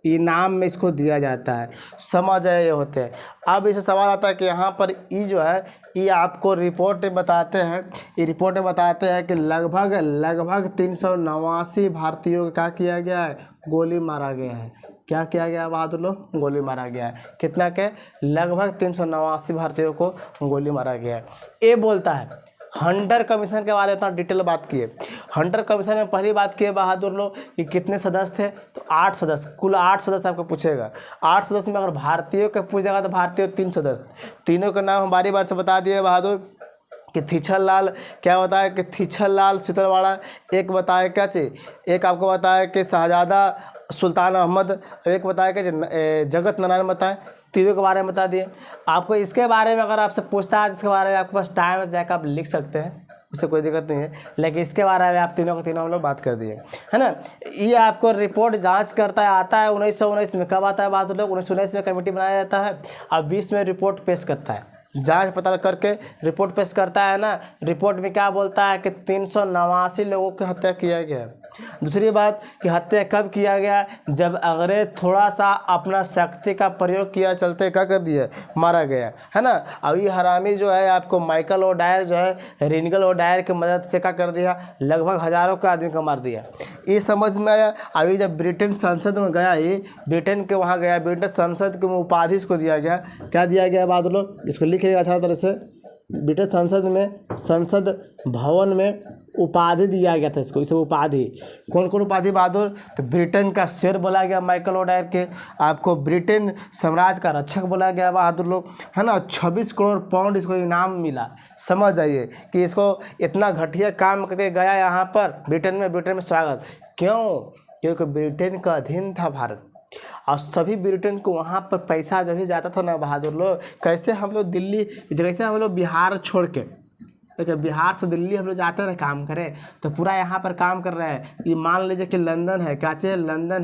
इनाम में इसको दिया जाता है। समझ आए ये होते हैं। अब इसे सवाल आता है कि यहाँ पर ये जो है, ये आपको रिपोर्ट में बताते हैं कि लगभग 389 भारतीयों को क्या किया गया है, गोली मारा गया है। क्या किया गया बहादुर लोग, गोली मारा गया है। कितना के, लगभग 389 भारतीयों को गोली मारा गया है। ये बोलता है हंटर कमीशन के बारे में इतना डिटेल बात किए। हंटर कमीशन में पहली बात किए बहादुर लोग कि कितने सदस्य थे, तो 8 सदस्य, कुल 8 सदस्य आपको पूछेगा। 8 सदस्य में अगर भारतीयों का पूछेगा तो भारतीय 3 सदस्य, तीनों का नाम हम बारी बार से बता दिए बहादुर कि थीछन लाल, क्या बताया कि थीछन लाल सितरवाड़ा, एक बताया क्या चीज़, एक आपको बताया कि शहजादा सुल्तान अहमद, एक बताया कि जगत नारायण बताए, तीनों के बारे में बता दिए। आपको इसके बारे में अगर आपसे पूछता है, इसके बारे में आपके पास टाइम है जाकर आप लिख सकते हैं, उससे कोई दिक्कत नहीं है, लेकिन इसके बारे में आप तीनों हम लोग बात कर दिए, है ना। ये आपको रिपोर्ट जांच करता है, आता है 1919 में। कब आता है बात लोग, 1919 में कमेटी बनाया जाता है, अब 20 में रिपोर्ट पेश करता है, जांच पता करके रिपोर्ट पेश करता है ना। रिपोर्ट में क्या बोलता है कि 389 लोगों की हत्या किया गया। दूसरी बात कि हत्या कब किया गया, जब अंग्रेज थोड़ा सा अपना शक्ति का प्रयोग किया, चलते क्या कर दिया, मारा गया, है ना। अब ये हरामी जो है आपको माइकल ओडायर जो है, रेनिगल ओडायर की मदद से क्या कर दिया, लगभग हजारों का आदमी को मार दिया। ये समझ में आया। अभी जब ब्रिटेन संसद में गया, ये ब्रिटेन के वहाँ गया, ब्रिटेन संसद के उपाधि इसको दिया गया। क्या दिया गया बात लोग, इसको लिखिएगा अच्छा तरह से, ब्रिटिश संसद भवन में उपाधि दिया गया था इसको, इसे उपाधि। कौन कौन उपाधि बहादुर? तो ब्रिटेन का शेर बोला गया माइकल ओडायर के, आपको ब्रिटेन साम्राज्य का रक्षक बोला गया बहादुर लोग, है ना। 26 करोड़ पाउंड इसको इनाम मिला। समझ जाइए कि इसको इतना घटिया काम करके गया यहाँ पर ब्रिटेन में स्वागत। क्यों? क्योंकि ब्रिटेन का अधीन था भारत, और सभी ब्रिटेन को वहाँ पर पैसा जब भी जाता था ना बहादुर लोग, कैसे हम लोग दिल्ली, जैसे हम लोग बिहार छोड़ के, देखिए बिहार से दिल्ली हम लोग जाते हैं काम करें, तो पूरा यहाँ पर काम कर रहे हैं। ये मान लीजिए कि लंदन है, क्या चाहिए? लंदन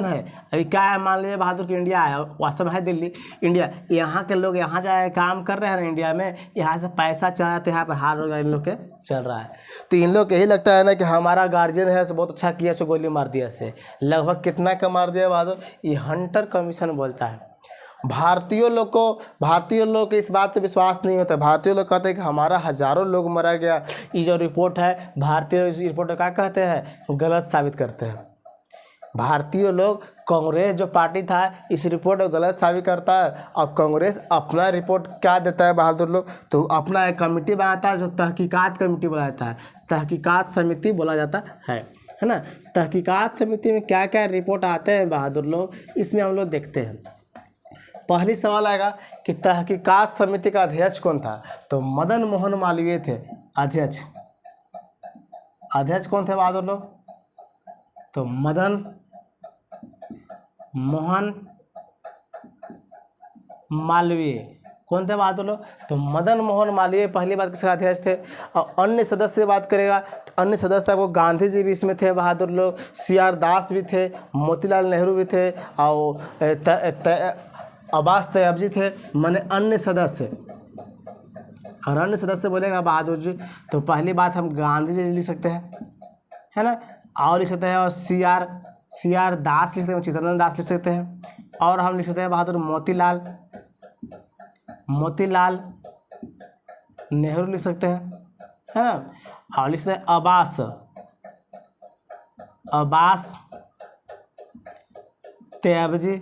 है। अभी क्या है, मान लीजिए बहादुर की इंडिया है, वास्तव है दिल्ली, इंडिया। यहाँ के लोग यहाँ जाए काम कर रहे हैं ना इंडिया में, यहाँ से पैसा चला जाते हैं, यहाँ पर हार रोजगार इन लोग के चल रहा है। तो इन लोग यही लगता है ना कि हमारा गार्जियन है, बहुत अच्छा किया, सो गोली मार दिया से। लगभग कितना का मार दिया बहादुर? ये हंटर कमीशन बोलता है। भारतीय लोग को इस बात पे विश्वास नहीं होता। भारतीय लोग कहते हैं कि हमारा हजारों लोग मारा गया। ये जो रिपोर्ट है भारतीय रिपोर्ट क्या कहते हैं? गलत साबित करते हैं। भारतीय लोग, कांग्रेस जो पार्टी था इस रिपोर्ट को गलत साबित करता है, और कांग्रेस अपना रिपोर्ट क्या देता है बहादुर लोग? तो अपना एक कमेटी बनाता है जो तहकीकात कमेटी बनाता है, तहकीकात समिति बोला जाता है ना। तहकीकात समिति में क्या क्या रिपोर्ट आते हैं बहादुर लोग, इसमें हम लोग देखते हैं। पहली सवाल आएगा कि तहकीकात समिति का अध्यक्ष कौन था? तो मदन मोहन मालवीय थे अध्यक्ष। अध्यक्ष कौन थे बहादुर लोग? तो मदन मोहन मालवीय कौन थे बहादुर लोग? तो मदन मोहन मालवीय पहली बात किसका अध्यक्ष थे। और अन्य सदस्य बात करेगा तो अन्य सदस्य को गांधी जी भी इसमें थे बहादुर लोग, CR दास भी थे, मोतीलाल नेहरू भी थे, और अब्बास तैयब थे, माने अन्य सदस्य। और अन्य सदस्य बोलेगा बहादुर जी, तो पहली बात हम गांधी जी लिख सकते हैं, है ना, और लिख सकते हैं, और CR दास लिख सकते हैं, चित्तरंजन दास लिख सकते हैं, और हम लिख सकते हैं बहादुर मोतीलाल नेहरू लिख सकते हैं, है ना, और लिख सकते हैं अब्बास तैयब जी।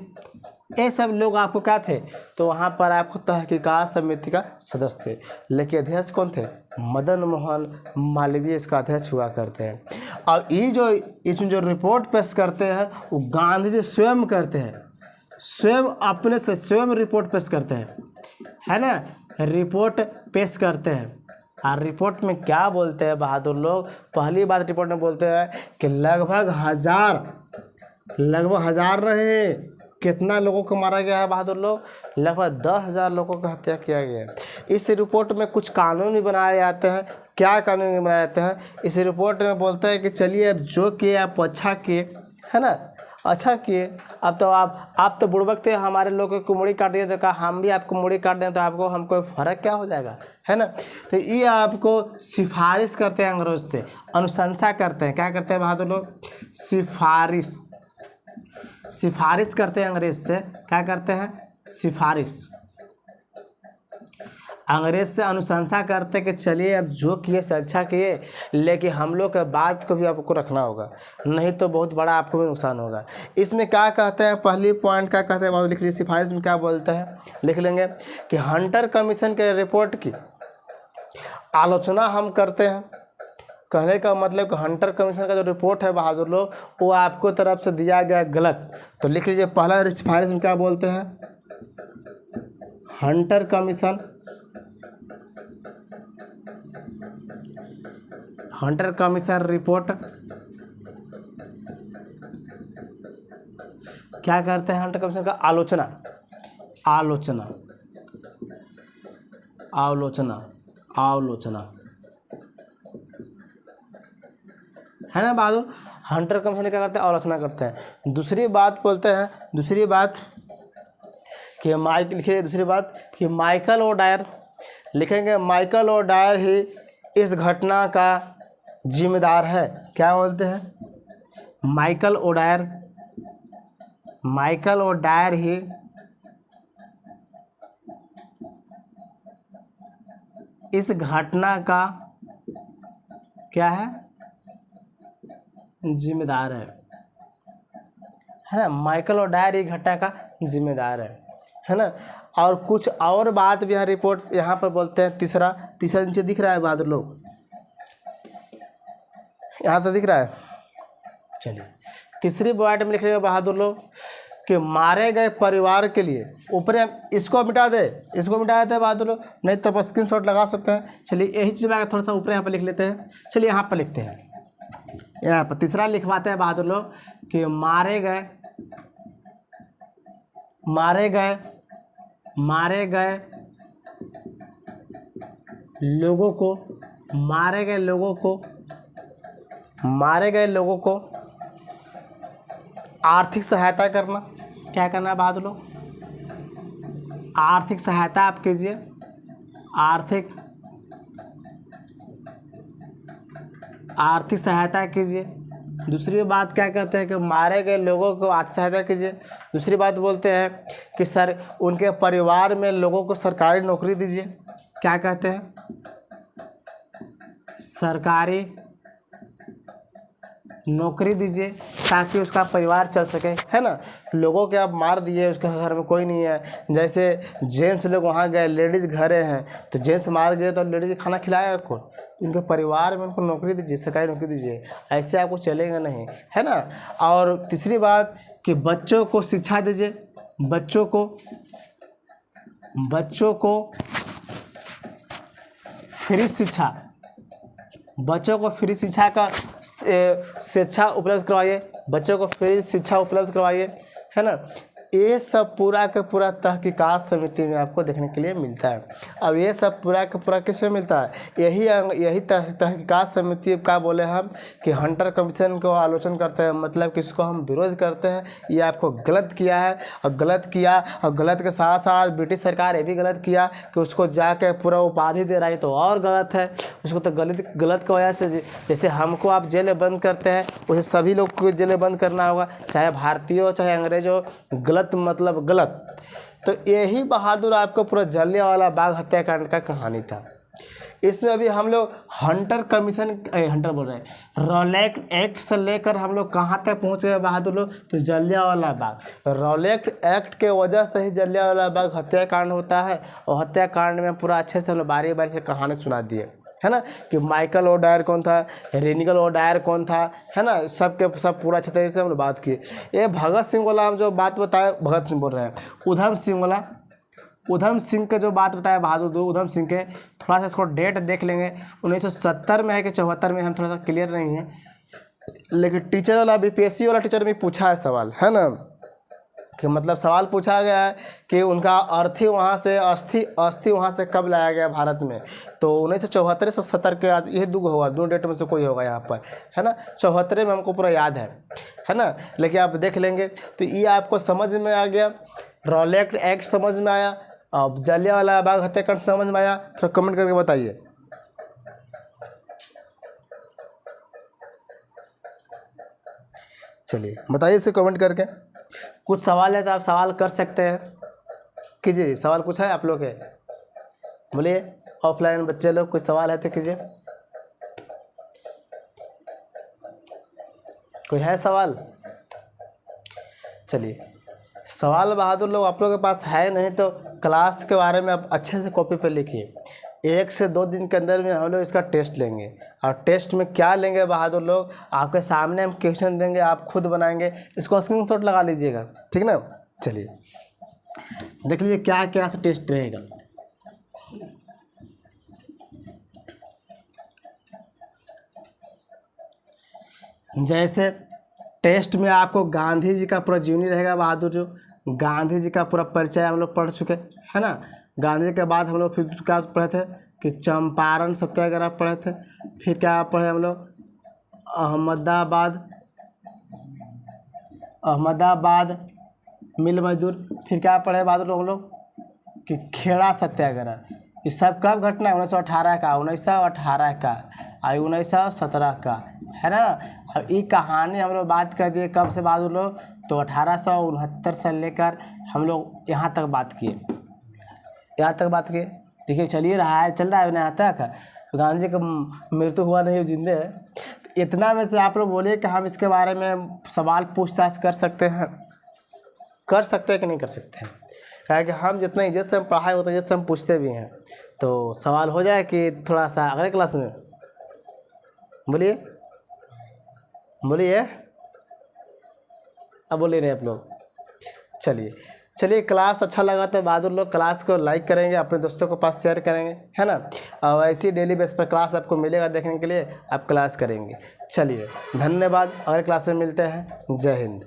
ये सब लोग आपको क्या थे? तो वहाँ पर आपको तहकीकात समिति का सदस्य थे। लेकिन अध्यक्ष कौन थे? मदन मोहन मालवीय इसका अध्यक्ष हुआ करते हैं। और ये जो इसमें जो रिपोर्ट पेश करते हैं वो गांधी जी स्वयं करते हैं, स्वयं अपने से स्वयं रिपोर्ट पेश करते हैं, है ना, रिपोर्ट पेश करते हैं। और रिपोर्ट में क्या बोलते हैं बहादुर लोग? पहली बात रिपोर्ट में बोलते हैं कि लगभग हजार रहे। कितना लोगों को मारा गया है बहादुर लोग? लगभग 10,000 लोगों का हत्या किया गया है। इस रिपोर्ट में कुछ कानून भी बनाए जाते हैं। क्या कानून बनाए जाते हैं? इस रिपोर्ट में बोलते हैं कि चलिए अब जो किए आप अच्छा किए, है ना, अच्छा किए। अब तो आप तो बुड़बक थे, हमारे लोगों को मुड़ी काट दिए, तो कहा हम भी आपको मुड़ी काट दें तो हमको फ़र्क क्या हो जाएगा, है ना। तो ये आपको सिफारिश करते हैं अंग्रेज से, अनुशंसा करते हैं। क्या करते हैं बहादुर लोग? सिफारिश करते हैं अंग्रेज से। क्या करते हैं? सिफारिश। अंग्रेज से अनुशंसा करते कि चलिए अब जो किए से अच्छा किए, लेकिन हम लोग के बात को भी आपको रखना होगा, नहीं तो बहुत बड़ा आपको भी नुकसान होगा। इसमें क्या कहते हैं? पहली पॉइंट क्या कहते हैं बाबू? लिख लीजिए, सिफारिश में क्या बोलते हैं, लिख लेंगे कि हंटर कमीशन के रिपोर्ट की आलोचना हम करते हैं। कहने का मतलब कि हंटर कमीशन का जो रिपोर्ट है बहादुर लोग, वो आपको तरफ से दिया गया गलत। तो लिख लीजिए, पहला सिफारिश में क्या बोलते हैं? हंटर कमीशन रिपोर्ट क्या करते हैं? हंटर कमीशन का आलोचना है ना बहादुर। हंटर कमीशन क्या करते हैं? आलोचना करते हैं। दूसरी बात बोलते हैं, दूसरी बात कि माइकल ओडायर, लिखेंगे माइकल ओडायर ही इस घटना का जिम्मेदार है। क्या बोलते हैं? माइकल ओडायर ही इस घटना का क्या है? जिम्मेदार है ना। माइकल ओडायर ही घटना का जिम्मेदार है ना। और कुछ और बात भी है रिपोर्ट यहाँ पर बोलते हैं। तीसरा नीचे दिख रहा है बहादुर लोग, यहाँ तो दिख रहा है। चलिए तीसरी पॉइंट में लिख रहे बहादुर लोग कि मारे गए परिवार के लिए, ऊपर इसको मिटा दे, इसको मिटा देते हैं बहादुर लोग, नहीं तो स्क्रीन शॉट लगा सकते हैं। चलिए यही चीज़ में थोड़ा सा ऊपर यहाँ पर लिख लेते हैं। चलिए यहाँ पर लिखते हैं, यहाँ पर तीसरा लिखवाते हैं बहादुर लोग कि मारे गए लोगों को आर्थिक सहायता करना। क्या करना है बहादुर लोग? आर्थिक सहायता आप कीजिए, आर्थिक सहायता कीजिए। दूसरी बात क्या कहते हैं कि मारे गए लोगों को आर्थिक सहायता कीजिए। दूसरी बात बोलते हैं कि सर उनके परिवार में लोगों को सरकारी नौकरी दीजिए। क्या कहते हैं? सरकारी नौकरी दीजिए ताकि उसका परिवार चल सके, है ना। लोगों के आप मार दिए, उसके घर में कोई नहीं है, जैसे जेंट्स लोग वहाँ गए, लेडीज़ घरे हैं, तो जेंट्स मार गए तो लेडीज़ खाना खिलाया कौन? उनके परिवार में उनको नौकरी दीजिए, सरकारी नौकरी दीजिए, ऐसे आपको चलेगा नहीं, है ना। और तीसरी बात कि बच्चों को शिक्षा दीजिए, बच्चों को फ्री शिक्षा, बच्चों को फ्री शिक्षा का शिक्षा उपलब्ध करवाइए, बच्चों को फ्री शिक्षा उपलब्ध करवाइए, है ना। ये सब पूरा का पूरा तहकीकात समिति में आपको देखने के लिए मिलता है। अब ये सब पूरा का पूरा किसमें मिलता है? यही तहकीकात समिति का बोले हम कि हंटर कमीशन को आलोचना करते हैं, मतलब कि इसको हम विरोध करते हैं, ये आपको गलत किया है। और गलत के साथ साथ ब्रिटिश सरकार ये भी गलत किया कि उसको जाके पूरा उपाधि दे रहा है, तो और गलत है। उसको तो गलत की वजह से, जैसे हमको आप जेल में बंद करते हैं उसे सभी लोग को जेल में बंद करना होगा, चाहे भारतीय हो चाहे अंग्रेज हो। गलत मतलब गलत। तो यही बहादुर आपको पूरा जलियांवाला बाग हत्याकांड का कहानी था। इसमें अभी हम लोग रॉलेट एक्ट से लेकर हम लोग कहाँ तक पहुँच गए बहादुर लोग? तो जलियांवाला बाग। रॉलेट एक्ट के वजह से ही जलियांवाला बाग हत्याकांड होता है। और हत्याकांड में पूरा अच्छे से हम लोग बारी बारी से कहानी सुना दिए, है ना, कि माइकल ओडायर कौन था, रेनिगल ओडायर कौन था, है ना, सब पूरा अच्छे तरीके से हम लोग बात किए। ये भगत सिंह वाला हम जो बात बताए, भगत सिंह बोल रहे हैं, उधम सिंह के जो बात बताया बहादुर उधम सिंह के, थोड़ा सा इसको डेट देख लेंगे। 1970 में है कि 74 में, हम थोड़ा सा क्लियर नहीं है, लेकिन टीचर वाला बीपीएससी वाला टीचर में पूछा है सवाल, है ना, कि मतलब सवाल पूछा गया है कि उनका अस्थि वहाँ से कब लाया गया भारत में? तो 1974 से 70 के आज ये दो डेट में से कोई होगा यहाँ पर, है ना। 74 में हमको पूरा याद है ना, लेकिन आप देख लेंगे तो ये आपको समझ में आ गया। रॉलेट एक्ट समझ में आया, अब जलियांवाला बाग हत्याकांड समझ में आया? थोड़ा कमेंट करके बताइए। चलिए बताइए इसे कमेंट करके। कुछ सवाल है तो आप सवाल कर सकते हैं, कीजिए। सवाल कुछ है आप लोग के? बोलिए, ऑफलाइन बच्चे लोग कोई सवाल है तो कीजिए। कोई है सवाल? चलिए, सवाल बहादुर लोग आप लोगों के पास है नहीं तो क्लास के बारे में आप अच्छे से कॉपी पर लिखिए। 1 से 2 दिन के अंदर में हम लोग इसका टेस्ट लेंगे। और टेस्ट में क्या लेंगे बहादुर लोग? आपके सामने हम क्वेश्चन देंगे, आप खुद बनाएंगे, इसको स्क्रीनशॉट लगा लीजिएगा, ठीक ना। चलिए देख लीजिए क्या क्या से टेस्ट रहेगा। जैसे टेस्ट में आपको गांधी जी का पूरा जीवनी रहेगा बहादुर। जो गांधी जी का पूरा परिचय हम लोग पढ़ चुके, है ना। गांधी जी के बाद हम लोग फिर क्या पढ़े थे कि चंपारण सत्याग्रह पढ़े थे। फिर क्या पढ़े हम लोग? अहमदाबाद मिल मजदूर। फिर क्या पढ़े बहादुर हम लोग कि खेड़ा सत्याग्रह। ये सब कब घटना है? 1918 का, 1918 का, 1917 का, है ना। अब ये कहानी हम लोग बात कर दिए कब से बहादुर लोग? तो 1869 से लेकर हम लोग यहाँ तक बात किए, देखिए चल रहा है यहाँ तक। गांधी जी का मृत्यु हुआ नहीं, जिंदे है। तो इतना में से आप लोग बोलिए कि हम इसके बारे में सवाल पूछताछ कर सकते हैं कि नहीं कर सकते हैं? क्या है कि हम जितना इज्जत से हम पढ़ाए उतना इज्जत से हम पूछते भी हैं। तो सवाल हो जाए कि थोड़ा सा अगले क्लास में बोलिए बोलिए, अब बोलिए नहीं आप लोग। चलिए क्लास अच्छा लगा तो बहादुर लोग क्लास को लाइक करेंगे, अपने दोस्तों के पास शेयर करेंगे, है ना। और ऐसी डेली बेस पर क्लास आपको मिलेगा देखने के लिए, आप क्लास करेंगे। चलिए धन्यवाद, अगले क्लास में मिलते हैं। जय हिंद।